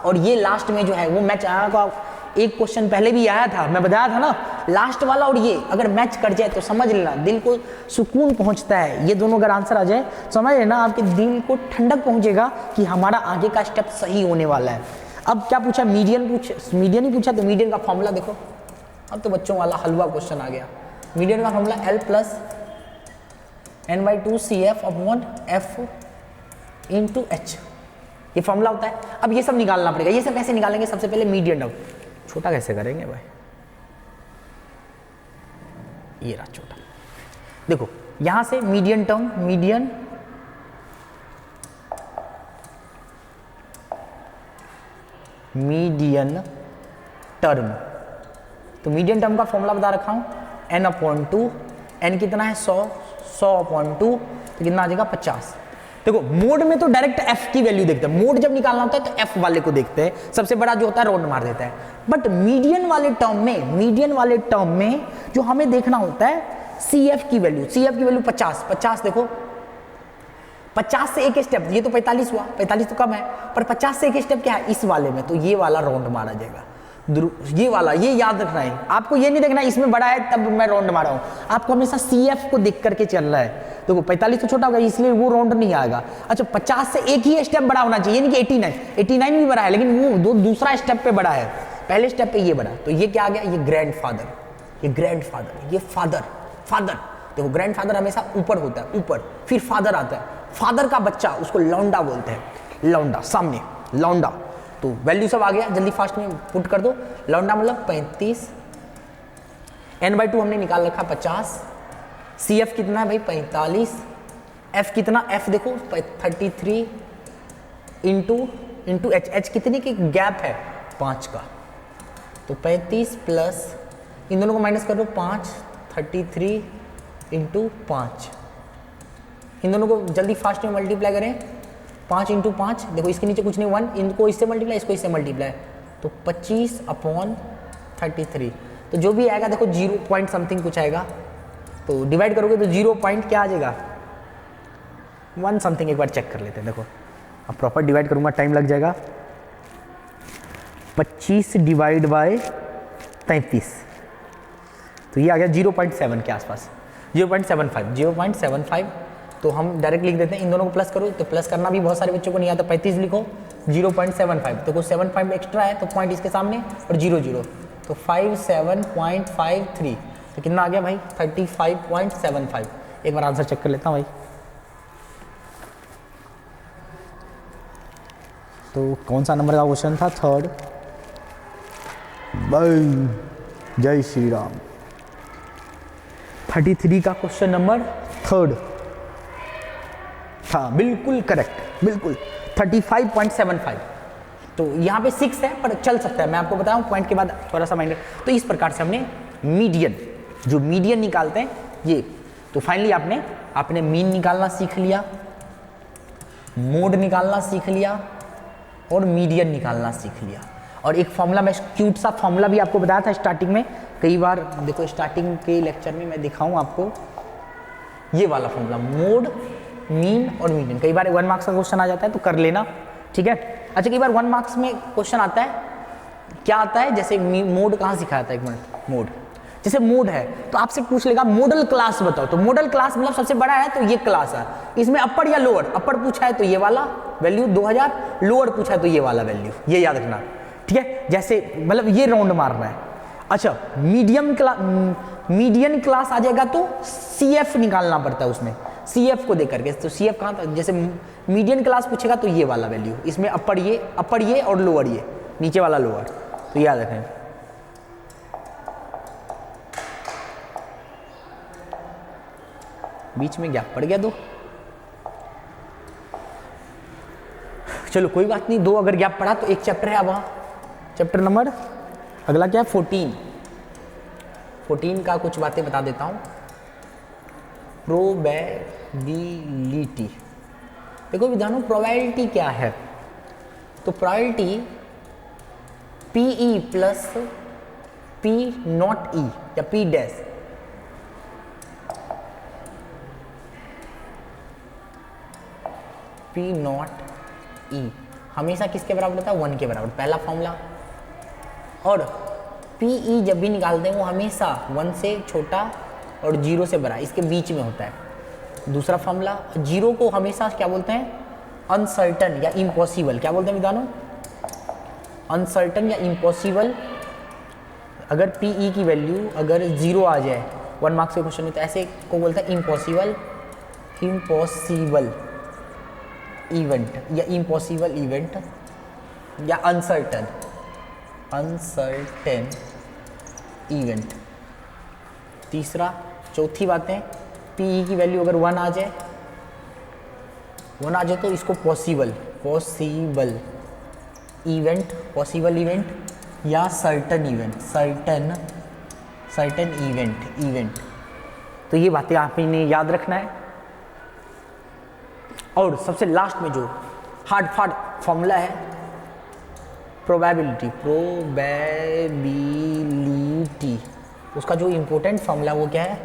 और ये लास्ट में जो है वो मैच आया, एक क्वेश्चन पहले भी आया था, मैं बताया था ना, लास्ट वाला और ये अगर मैच कर जाए तो समझ लेना दिल को सुकून पहुंचता है। ये दोनों अगर आंसर आ जाए समझ लेना आपके दिल को ठंडक पहुंचेगा कि हमारा आगे का स्टेप सही होने वाला है। अब क्या पूछा, मीडियन ही पूछा, तो मीडियन का फॉर्मूला देखो। अब तो बच्चों वाला हलवा क्वेश्चन आ गया। मीडियन का formula L plus n/2 CF upon F into H, ये फॉर्मूला होता है। अब ये सब निकालना पड़ेगा। ये सब कैसे निकालेंगे, सबसे पहले मीडियन टर्म, छोटा कैसे करेंगे भाई, ये रहा छोटा। देखो यहां से मीडियन टर्म, मीडियन टर्म। तो मीडियन टर्म का फॉर्मूला बता रखा हूँ n/2। n कितना है 100, 100/2 तो कितना आ जाएगा 50। देखो मोड में तो डायरेक्ट f की वैल्यू देखते हैं, मोड जब निकालना होता है तो f वाले को देखते हैं, सबसे बड़ा जो होता है राउंड मार देता है। बट मीडियन वाले टर्म में जो हमें देखना होता है CF की वैल्यू 50 देखो 50 से एक स्टेप, ये तो 45 हुआ, 45 तो कम है, पर 50 से एक स्टेप क्या है इस वाले में, तो ये वाला राउंड मारा जाएगा। ये वाला, ये याद रखना है, आपको ये नहीं देखना इसमें बड़ा है तब मैं राउंड मारा हूं, आपको हमेशा CF को देख करके चलना है। देखो 45 तो छोटा होगा इसलिए वो राउंड नहीं आएगा। अच्छा 50 से एक ही स्टेप बड़ा होना चाहिए, यानी कि 89 भी बड़ा है, लेकिन वो दूसरा स्टेप पे बड़ा है, पहले स्टेप पे ये बड़ा, तो ये क्या आ गया, ये ग्रैंडफादर, ये फादर। देखो ग्रैंडफादर हमेशा ऊपर होता है, ऊपर, फिर फादर आता है, फादर का बच्चा उसको लौंडा बोलते हैं, लौंडा, सामने लौंडा। तो वैल्यू सब आ गया, जल्दी फास्ट में पुट कर दो। लौंडा मतलब 35, n/2 हमने निकाल रखा 50, CF कितना है भाई 45, F कितना, F देखो 33 इंटू H कितने की गैप है 5 का, तो 35 प्लस इन दोनों को माइनस कर दो 5, 33 इंटू 5, इन दोनों को जल्दी फास्ट में मल्टीप्लाई करें, 5 इंटू 5, देखो इसके नीचे कुछ नहीं 1, इनको इससे मल्टीप्लाई, इसको इससे मल्टीप्लाई, तो 25/33, तो जो भी आएगा देखो 0 पॉइंट समथिंग कुछ आएगा, तो डिवाइड करोगे तो 0 पॉइंट क्या आ जाएगा 1 समथिंग। एक बार चेक कर लेते हैं, देखो अब प्रॉपर डिवाइड करूंगा टाइम लग जाएगा। 25 डिवाइड बाय 33, तो ये आ गया 0.7 के आसपास, 0.75। तो हम डायरेक्ट लिख देते हैं, इन दोनों को प्लस करो, तो प्लस करना भी बहुत सारे बच्चों को नहीं आता, 35 लिखो 0.75, तो कुछ 7 एक्स्ट्रा है तो पॉइंट इसके सामने और 0, तो 57.53, तो कितना आ गया भाई 35.75। एक बार आंसर चेक कर लेता हूँ भाई। तो कौन सा नंबर का क्वेश्चन था, 3rd भाई, जय श्री राम। 33 का क्वेश्चन नंबर 3rd था, बिल्कुल करेक्ट, बिल्कुल 35.75। तो यहाँ पे 6 है पर चल सकता है, मैं आपको बताऊँ पॉइंट के बाद थोड़ा सा माइंड। तो इस प्रकार से हमने मीडियन निकालते हैं ये। तो फाइनली आपने मीन निकालना सीख लिया, मोड निकालना सीख लिया और मीडियन निकालना सीख लिया। और एक फॉर्मूला, मैं क्यूट सा फॉर्मूला भी आपको बताया था स्टार्टिंग में, कई बार देखो स्टार्टिंग के लेक्चर में मैं दिखाऊं आपको ये वाला फॉर्मूला, मोड, मीन और मीडियन। कई बार 1 मार्क्स का क्वेश्चन आ जाता है तो कर लेना, ठीक है। अच्छा कई बार 1 मार्क्स में क्वेश्चन आता है, क्या आता है, जैसे मोड कहाँ सिखाया था, 1 मिनट, मोड, जैसे मोड है तो आपसे पूछ लेगा मॉडल क्लास बताओ, तो मॉडल क्लास मतलब सबसे बड़ा है तो ये क्लास है, इसमें अपर या लोअर, अपर पूछा है तो ये वाला वैल्यू 2000, लोअर पूछा है तो ये वाला वैल्यू, ये याद रखना, ठीक है। जैसे मतलब ये राउंड मारना है। अच्छा मीडियन क्लास आ जाएगा तो CF निकालना पड़ता है उसमें, CF को देख करके, तो CF कहाँ था, जैसे मीडियन क्लास पूछेगा तो ये वाला वैल्यू, इसमें अपर ये और लोअर ये, नीचे वाला लोअर, तो याद रखें। बीच में गैप पड़ गया 2, चलो कोई बात नहीं, 2 अगर गैप पड़ा तो एक चैप्टर है वहां, चैप्टर नंबर अगला क्या है 14 का कुछ बातें बता देता हूं। प्रोबेबिलिटी, देखो विद्यार्थी प्रोबेबिलिटी क्या है, तो प्रोबेबिलिटी PE प्लस P0E या P डैश, P0E हमेशा किसके बराबर होता है, 1 के बराबर, पहला फॉर्मूला। और PE जब भी निकालते हैं वो हमेशा 1 से छोटा और 0 से बड़ा, इसके बीच में होता है। दूसरा फॉर्मूला, 0 को हमेशा क्या बोलते हैं, अनसर्टन या इम्पॉसिबल, क्या बोलते हैं विद्वानों, अनसर्टन या इम्पॉसिबल। अगर PE की वैल्यू अगर 0 आ जाए 1 मार्क्स के क्वेश्चन में, तो ऐसे को बोलते हैं इम्पॉसिबल इवेंट या इम्पॉसिबल इवेंट या अनसर्टन इवेंट। तीसरा, चौथी बातें, PE की वैल्यू अगर 1 आ जाए तो इसको पॉसिबल इवेंट, पॉसिबल इवेंट या सर्टन इवेंट, सर्टन इवेंट। तो ये बातें आपने याद रखना है। और सबसे लास्ट में जो हार्ड फॉर्मूला है प्रोबेबिलिटी, उसका जो इंपॉर्टेंट फॉर्मूला वो क्या है,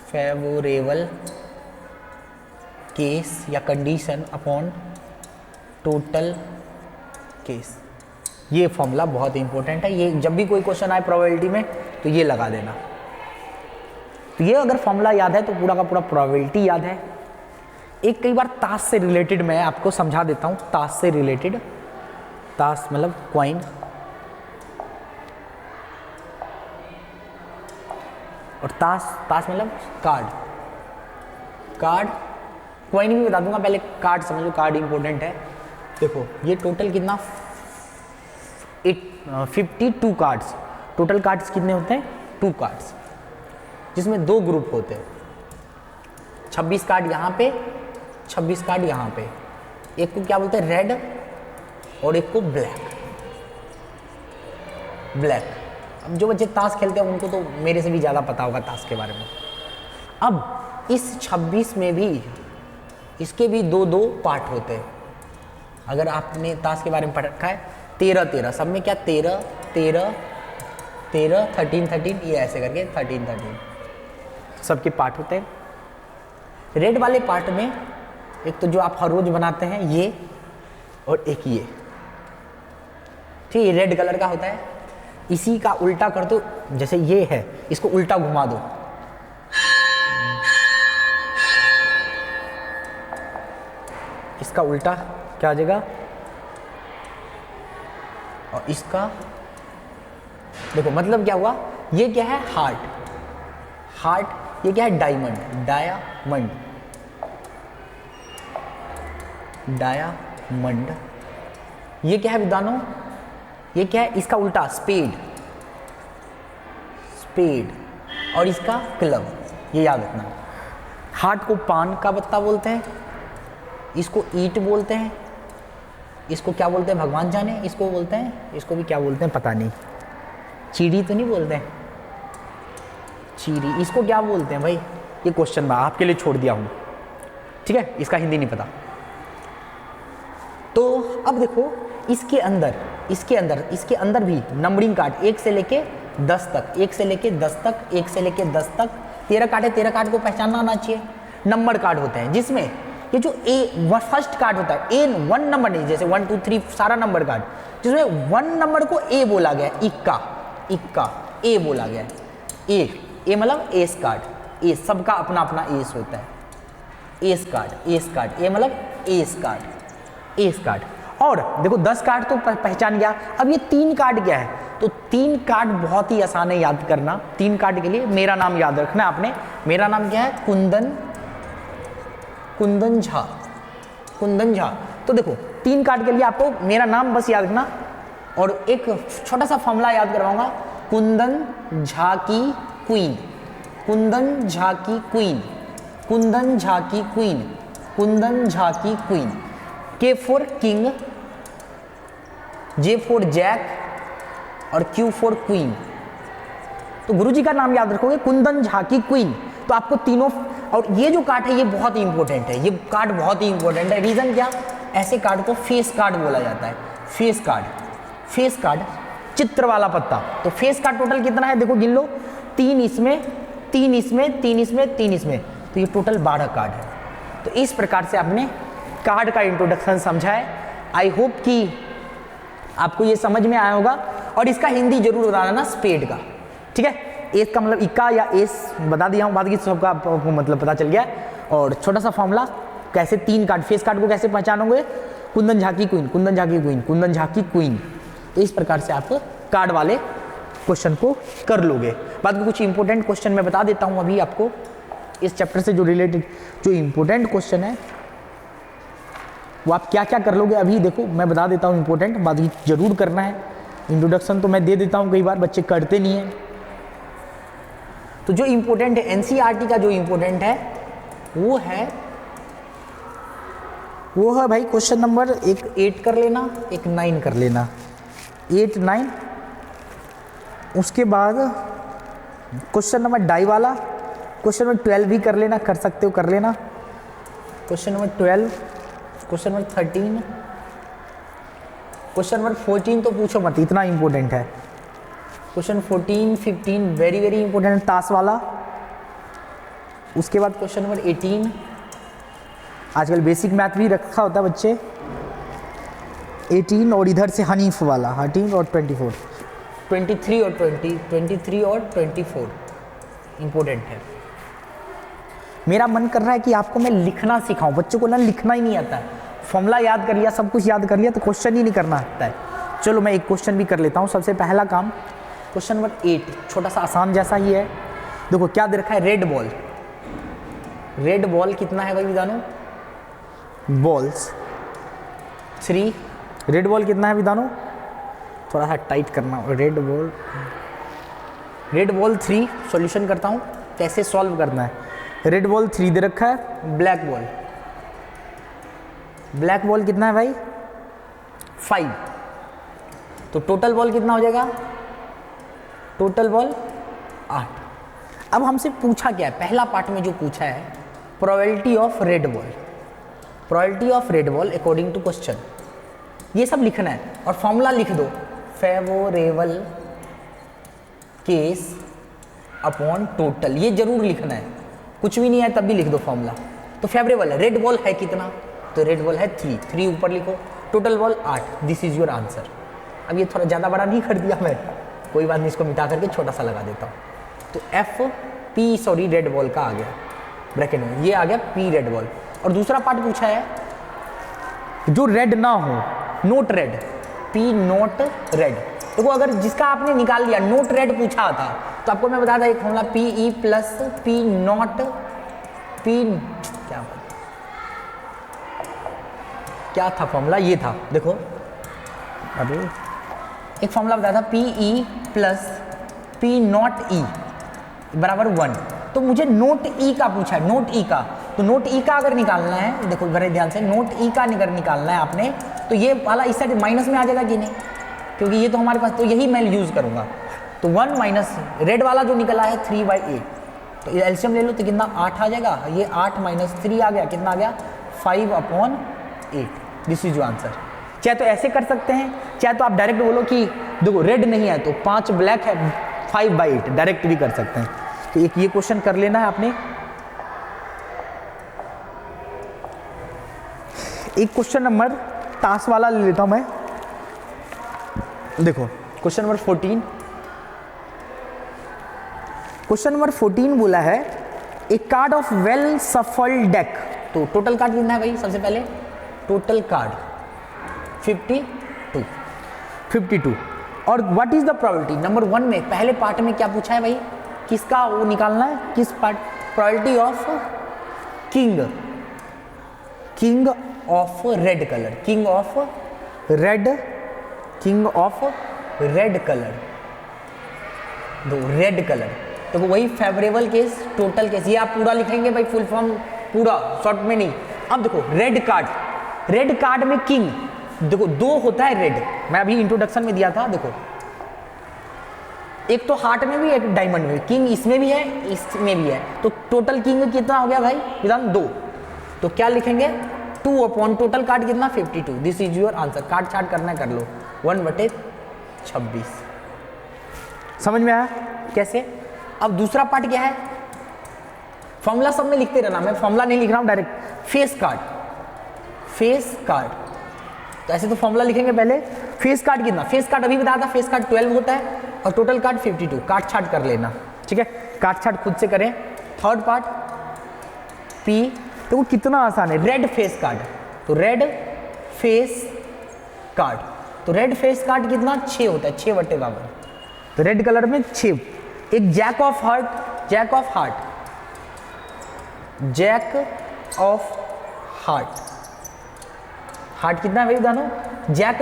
फेवरेबल केस या कंडीशन अपॉन टोटल केस। ये फॉर्मूला बहुत इंपॉर्टेंट है, ये जब भी कोई क्वेश्चन आए प्रोबेबिलिटी में तो ये लगा देना। तो ये अगर फॉर्मूला याद है तो पूरा का पूरा प्रोबेबिलिटी याद है। एक कई बार ताश से रिलेटेड मैं आपको समझा देता हूँ, ताश से रिलेटेड, ताश मतलब कॉइन, और ताश मतलब कार्ड, कॉइन भी बता दूंगा, पहले कार्ड समझ लो, कार्ड इंपॉर्टेंट है। देखो ये टोटल कितना 52 कार्ड्स, टोटल कार्ड्स कितने होते हैं 2 कार्ड्स, जिसमें 2 ग्रुप होते हैं, 26 कार्ड यहाँ पे, 26 कार्ड यहाँ पे, एक को क्या बोलते हैं रेड और एक को ब्लैक। अब जो बच्चे ताश खेलते हैं उनको तो मेरे से भी ज़्यादा पता होगा ताश के बारे में। अब इस 26 में भी इसके भी 2 पार्ट होते हैं। अगर आपने ताश के बारे में पढ़ रखा है 13 सब में क्या 13 13 ये ऐसे करके 13 सबके पार्ट होते हैं। रेड वाले पार्ट में एक तो जो आप हर रोज बनाते हैं ये, और एक ये, ठीक है, रेड कलर का होता है। इसी का उल्टा कर दो, जैसे ये है इसको उल्टा घुमा दो, इसका उल्टा क्या आ जाएगा, और इसका देखो मतलब क्या हुआ, ये क्या है हार्ट, ये क्या है डायमंड, डायमंड। ये क्या है विद्वानों, ये क्या है, इसका उल्टा स्पेड, और इसका क्लब, ये याद रखना। हार्ट को पान का पत्ता बोलते हैं, इसको ईंट बोलते हैं, इसको क्या बोलते हैं भगवान जाने, इसको बोलते हैं, इसको भी क्या बोलते हैं पता नहीं, चीड़ी तो नहीं बोलते हैं, चीड़ी, इसको क्या बोलते हैं भाई, ये क्वेश्चन मैं आपके लिए छोड़ दिया हूँ, ठीक है, इसका हिंदी नहीं पता। तो अब देखो इसके अंदर भी नंबरिंग कार्ड 1 से लेके 10 तक, 1 से लेके 10 तक, 1 से लेके 10 तक 13 कार्ड है। 13 कार्ड को पहचानना आना चाहिए। नंबर कार्ड होते हैं जिसमें ये जो फर्स्ट कार्ड होता है, ए 1 नंबर नहीं, जैसे 1 2 3 सारा नंबर कार्ड, जिसमें 1 नंबर को ए बोला गया, इक्का ए बोला गया, ए मतलब एस कार्ड, ए सबका अपना अपना एस होता है, एस कार्ड, ए मतलब एस कार्ड। और देखो 10 कार्ड तो पहचान गया। अब ये 3 कार्ड क्या है, तो 3 कार्ड बहुत ही आसान है याद करना। 3 कार्ड के लिए मेरा नाम याद रखना है आपने। मेरा नाम क्या है, कुंदन झा। तो देखो 3 कार्ड के लिए आपको मेरा नाम बस याद रखना, और एक छोटा सा फॉर्मूला याद करवाऊंगा, कुंदन झा की queen, K for king, J for jack और क्यू फॉर क्वीन। तो गुरुजी का नाम याद रखोगे कुंदन झा की क्वीन, तो आपको तीनों। और ये जो कार्ड है ये बहुत ही इंपॉर्टेंट है, ये कार्ड बहुत ही इंपॉर्टेंट है। रीजन क्या, ऐसे कार्ड को फेस कार्ड बोला जाता है। फेस कार्ड चित्र वाला पत्ता। तो फेस कार्ड टोटल कितना है देखो गिन लो, 3 इसमें, 3 इसमें, 3 इसमें, 3 इसमें, तो ये टोटल 12 कार्ड है। तो इस प्रकार से आपने कार्ड का इंट्रोडक्शन समझा है। आई होप कि आपको ये समझ में आया होगा। और इसका हिंदी जरूर बताना ना, स्पेड का, ठीक है। एस का मतलब इक्का या एस बता दिया हूँ, बाद की सबका मतलब पता चल गया। और छोटा सा फॉर्मूला, कैसे 3 कार्ड, फेस कार्ड को कैसे पहचानोगे, कुंदन झा की क्वीन। तो इस प्रकार से आप कार्ड वाले क्वेश्चन को कर लोगे। बाद में कुछ इंपॉर्टेंट क्वेश्चन मैं बता देता हूँ अभी आपको इस चैप्टर से जो रिलेटेड जो इंपॉर्टेंट क्वेश्चन है वो आप क्या क्या कर लोगे। अभी देखो मैं बता देता हूँ इंपॉर्टेंट, बाद में जरूर करना है। इंट्रोडक्शन तो मैं दे देता हूँ, कई बार बच्चे करते नहीं हैं। तो जो इंपॉर्टेंट है एनसीईआरटी का, जो इंपॉर्टेंट है वो है वो है भाई क्वेश्चन नंबर एक 8 कर लेना, एक 9 कर लेना, 8 9। उसके बाद क्वेश्चन नंबर डाई वाला, क्वेश्चन नंबर 12 भी कर लेना, कर सकते हो कर लेना। Question number 12, question number 13, question number 14 तो पूछो मत, इतना इंपॉर्टेंट है। क्वेश्चन 14 15 वेरी वेरी इंपॉर्टेंट, ताश वाला। उसके बाद क्वेश्चन नंबर 18, आजकल बेसिक मैथ भी रखा होता है बच्चे, 18 और इधर से हनीफ वाला 13 और 24, 23 और 24 इंपॉर्टेंट है। मेरा मन कर रहा है कि आपको मैं लिखना सिखाऊं, बच्चों को ना लिखना ही नहीं आता है, फॉर्मूला याद कर लिया, सब कुछ याद कर लिया तो क्वेश्चन ही नहीं करना आता है। चलो मैं एक क्वेश्चन भी कर लेता हूं। सबसे पहला काम क्वेश्चन नंबर 8, छोटा सा आसान जैसा ही है। देखो क्या दे रखा है, रेड बॉल। रेड बॉल कितना है भाई विधानो? बॉल्स 3। रेड बॉल कितना है विधानो? थोड़ा सा टाइट करना। Red ball 3। सॉल्यूशन करता हूँ कैसे सॉल्व करना है। रेड बॉल 3 दे रखा है, ब्लैक बॉल कितना है भाई? 5। तो टोटल बॉल कितना हो जाएगा? Total ball 8। अब हमसे पूछा क्या है, पहला पार्ट में जो पूछा है probability of red ball. Probability of red ball according to question, ये सब लिखना है और फॉर्मूला लिख दो, फेवरेबल केस अपॉन टोटल, ये जरूर लिखना है। कुछ भी नहीं है तब भी लिख दो फॉर्मूला। तो फेवरेबल है, रेड बॉल है कितना? तो रेड बॉल है 3 ऊपर लिखो, total ball 8। This is your answer. अब ये थोड़ा ज़्यादा बड़ा नहीं कर दिया मैं, कोई बात नहीं, इसको मिटा करके छोटा सा लगा देता हूँ। तो FP रेड बॉल का आ गया ब्रैकेट में, ये आ गया P रेड बॉल। और दूसरा पार्ट पूछा है जो रेड ना हो, note red, P note red. देखो अगर जिसका आपने निकाल लिया, नोट रेड पूछा था तो आपको मैं बता था एक formula PE plus P not P क्या था फॉर्मूला, ये था। देखो अभी एक फॉर्मूला बताया था PE plus P not E बराबर 1। तो मुझे नोट E का पूछा है, नोट E का। तो नोट E का अगर निकालना है, देखो बड़े ध्यान से, नोट E का अगर निकालना है आपने, तो ये वाला इस साइड माइनस में आ जाएगा कि नहीं, क्योंकि ये तो हमारे पास, तो यही मैं यूज़ करूँगा। तो 1 माइनस रेड वाला जो निकला है 3/8, तो एलसीएम ले लो तो कितना 8 आ जाएगा। ये 8 माइनस 3 आ गया, कितना आ गया 5/8। This is your answer. चाहे तो ऐसे कर सकते हैं, चाहे तो आप डायरेक्ट बोलो कि देखो रेड नहीं है तो 5 ब्लैक है, 5/8 डायरेक्ट भी कर सकते हैं। तो एक ये क्वेश्चन कर लेना है आपने। एक क्वेश्चन नंबर टास्क वाला ले लेता हूं मैं। देखो क्वेश्चन नंबर 14, क्वेश्चन नंबर 14 बोला है a card of well shuffled deck. तो टोटल कार्ड कितना है भाई? सबसे पहले टोटल कार्ड 52 और what is the probability. Number 1 में पहले पार्ट में क्या पूछा है भाई, किसका वो निकालना है, किस part? Probability of king of red colour, king of red colour, दो रेड कलर। तो वही फेवरेबल केस, टोटल केस, ये आप पूरा लिखेंगे भाई, फुल फॉर्म पूरा, शॉर्ट में नहीं। अब देखो रेड कार्ड में किंग, देखो 2 होता है रेड, मैं अभी इंट्रोडक्शन में दिया था। देखो एक तो हार्ट में भी, एक डायमंड में, किंग इसमें भी है, इसमें भी है। तो टोटल किंग कितना हो गया भाई विधान? 2। तो क्या लिखेंगे 2 अपॉन टोटल कार्ड कितना 52। This is your answer. काट छाट करना कर लो, 1/26। समझ में आया कैसे? अब दूसरा पार्ट क्या है, फॉर्मूला सब में लिखते रहना, मैं फॉर्मूला नहीं लिख रहा हूं डायरेक्ट। फेस कार्ड, तो ऐसे तो फॉर्मूला लिखेंगे पहले। फेस कार्ड कितना, फेस कार्ड अभी बताया था, फेस कार्ड 12 होता है और टोटल कार्ड 52। काट छाट कर लेना, ठीक है, काट छाट खुद से करें। थर्ड पार्ट P, तो वो कितना आसान है, रेड फेस कार्ड। तो रेड फेस कार्ड कितना 6 होता है, 6/52। तो रेड कलर में 6। एक जैक ऑफ हार्ट कितना है भाई दानो? जैक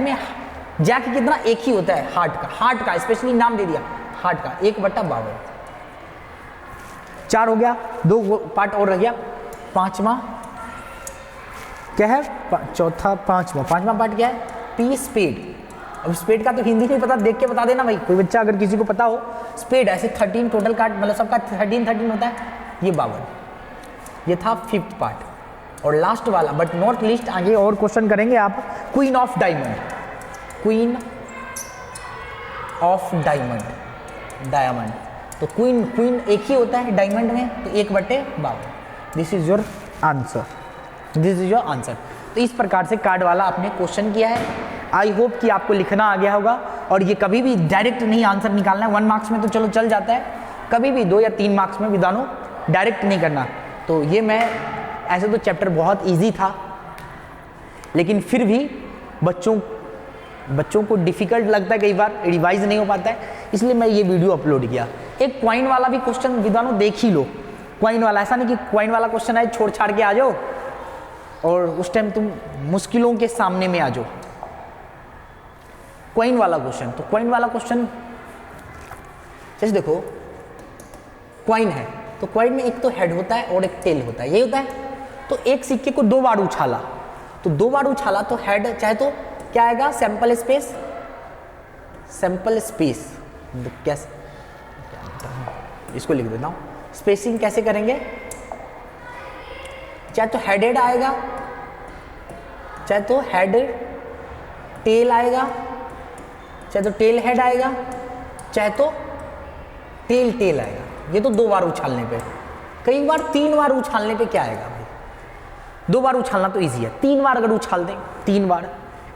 कितना, एक ही होता है हार्ट का स्पेशली नाम दे दिया हार्ट का, 1/52। 4 हो गया, 2 पार्ट और रह गया। 5वां क्या है चौथा पांचवा पार्ट क्या है, पी स्पेड। अब स्पेड का तो हिंदी नहीं पता, देख के बता देना भाई, कोई बच्चा अगर किसी को पता हो। स्पेड ऐसे 13 टोटल कार्ड, मतलब सबका 13 होता है, ये 52। ये था 5th पार्ट। और लास्ट वाला बट नॉट लीस्ट, आगे और क्वेश्चन करेंगे आप, queen of diamond. Queen of diamond, तो क्वीन एक ही होता है डायमंड में, तो 1/52। This is your answer, this is your answer. तो इस प्रकार से कार्ड वाला आपने क्वेश्चन किया है। आई होप कि आपको लिखना आ गया होगा। और ये कभी भी डायरेक्ट नहीं आंसर निकालना है, 1 मार्क्स में तो चलो चल जाता है, कभी भी 2 या 3 मार्क्स में विदानो डायरेक्ट नहीं करना। तो ये मैं ऐसे तो चैप्टर बहुत इजी था, लेकिन फिर भी बच्चों को डिफिकल्ट लगता है, कई बार रिवाइज नहीं हो पाता है, इसलिए मैं ये वीडियो अपलोड किया। एक क्वाइन वाला भी क्वेश्चन विदानो देख ही लो। क्वाइन वाला, ऐसा नहीं कि क्वाइन वाला क्वेश्चन आए छोड़ छाड़ के आ जाओ और उस टाइम तुम मुश्किलों के सामने में आ जाओ। क्वाइन वाला क्वेश्चन, तो क्वाइन वाला क्वेश्चन जैसे देखो, क्वाइन है तो क्वाइन में एक तो हेड होता है और एक टेल होता है, यही होता है। तो एक सिक्के को 2 बार उछाला, तो 2 बार उछाला तो हेड चाहे तो क्या आएगा, सैंपल स्पेस कैसे, इसको लिख देता हूँ। स्पेसिंग कैसे करेंगे, चाहे तो हेड आएगा, चाहे तो हेड टेल आएगा, चाहे तो टेल हेड आएगा, चाहे तो टेल आएगा। ये तो 2 बार उछालने पे। कई बार 3 बार उछालने पे क्या आएगा भाई, 2 बार उछालना तो इजी है, 3 बार अगर उछाल दें, 3 बार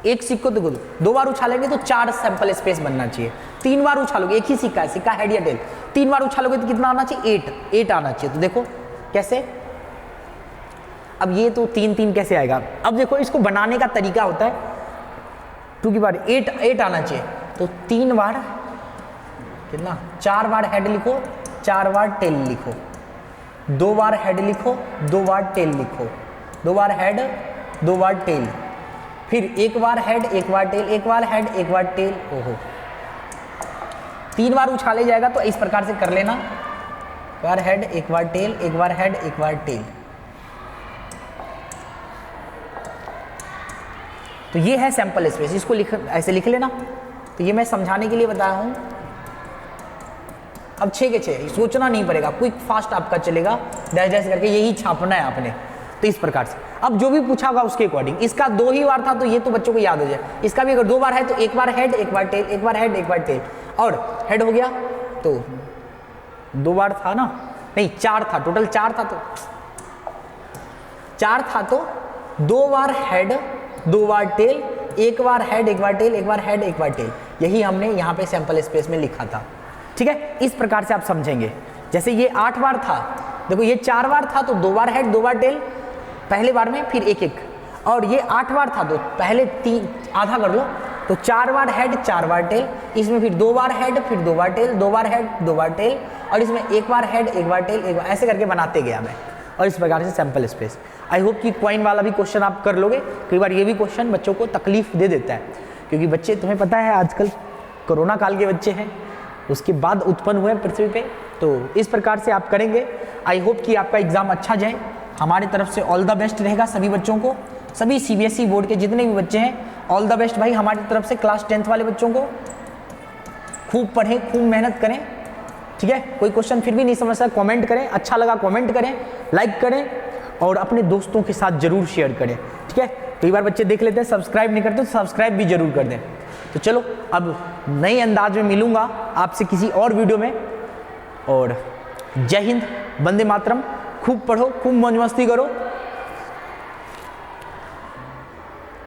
एक सिक्को तो 2 बार उछालेंगे तो 4 सैंपल स्पेस बनना चाहिए। 3 बार उछालोगे, एक ही सिक्का है, सिक्का हेड या टेल, 3 बार उछालोगे तो कितना आना चाहिए, 8 आना चाहिए। तो देखो कैसे, अब ये तो 3 कैसे आएगा। अब देखो इसको बनाने का तरीका होता है, 2 की बार 8 आना चाहिए, तो 3 बार कितना, 4 बार हेड लिखो, 4 बार टेल लिखो, 2 बार हेड लिखो, 2 बार टेल लिखो, 2 बार हेड, 2 बार टेल, फिर 1 बार हेड, 1 बार टेल, 1 बार हेड, 1 बार टेल। ओहो, 3 बार उछाले जाएगा तो इस प्रकार से कर लेना, 1 बार हेड, 1 बार टेल, 1 बार हेड, 1 बार टेल। तो ये है सैंपल स्पेस, इसको ऐसे लिख लेना। तो ये मैं समझाने के लिए बताया हूँ। अब 6 के 6 सोचना नहीं पड़ेगा, क्विक फास्ट आपका चलेगा, डैश करके यही छापना है आपने। तो इस प्रकार से अब जो भी पूछा होगा उसके अकॉर्डिंग, इसका 2 ही बार था तो ये तो बच्चों को याद हो जाए। इसका भी अगर 2 बार है तो 1 बार हेड, 1 बार टेल, 1 बार हेड, 1 बार टेल, और हेड हो गया तो 2 बार था ना, नहीं 4 था, टोटल 4 था, तो 4 था तो 2 बार हेड, 2 बार टेल, 1 बार हेड, 1 बार टेल, 1 बार हेड, 1 बार टेल, यही हमने यहाँ पे सैंपल स्पेस में लिखा था। ठीक है, इस प्रकार से आप समझेंगे। जैसे ये 8 बार था, देखो ये 4 बार था तो 2 बार हेड, 2 बार टेल पहले बार में, फिर 1, और ये 8 बार था तो पहले 3 आधा कर लो, तो 4 बार हेड, 4 बार टेल, इसमें फिर 2 बार हेड, फिर 2 बार टेल, 2 बार हेड, 2 बार टेल, और इसमें 1 बार हेड, 1 बार टेल, 1 बार, ऐसे करके बनाते गया मैं, और इस प्रकार से सैंपल स्पेस। आई होप कि क्वाइन वाला भी क्वेश्चन आप कर लोगे। कई बार ये भी क्वेश्चन बच्चों को तकलीफ दे देता है, क्योंकि बच्चे, तुम्हें पता है आजकल कोरोना काल के बच्चे हैं, उसके बाद उत्पन्न हुए पृथ्वी पे, तो इस प्रकार से आप करेंगे। आई होप कि आपका एग्जाम अच्छा जाए, हमारी तरफ से ऑल द बेस्ट रहेगा सभी बच्चों को, सभी सीबीएसई बोर्ड के जितने भी बच्चे हैं, ऑल द बेस्ट भाई हमारी तरफ से। क्लास 10th वाले बच्चों को खूब पढ़ें, खूब मेहनत करें। ठीक है, कोई क्वेश्चन फिर भी नहीं समझ सकता कमेंट करें, अच्छा लगा कमेंट करें, लाइक करें, और अपने दोस्तों के साथ जरूर शेयर करें। ठीक है, कई बार बच्चे देख लेते हैं सब्सक्राइब नहीं करते, तो सब्सक्राइब भी जरूर कर दें। तो चलो अब नए अंदाज में मिलूंगा आपसे किसी और वीडियो में, और जय हिंद, वंदे मातरम। खूब पढ़ो, खूब मौज मस्ती करो।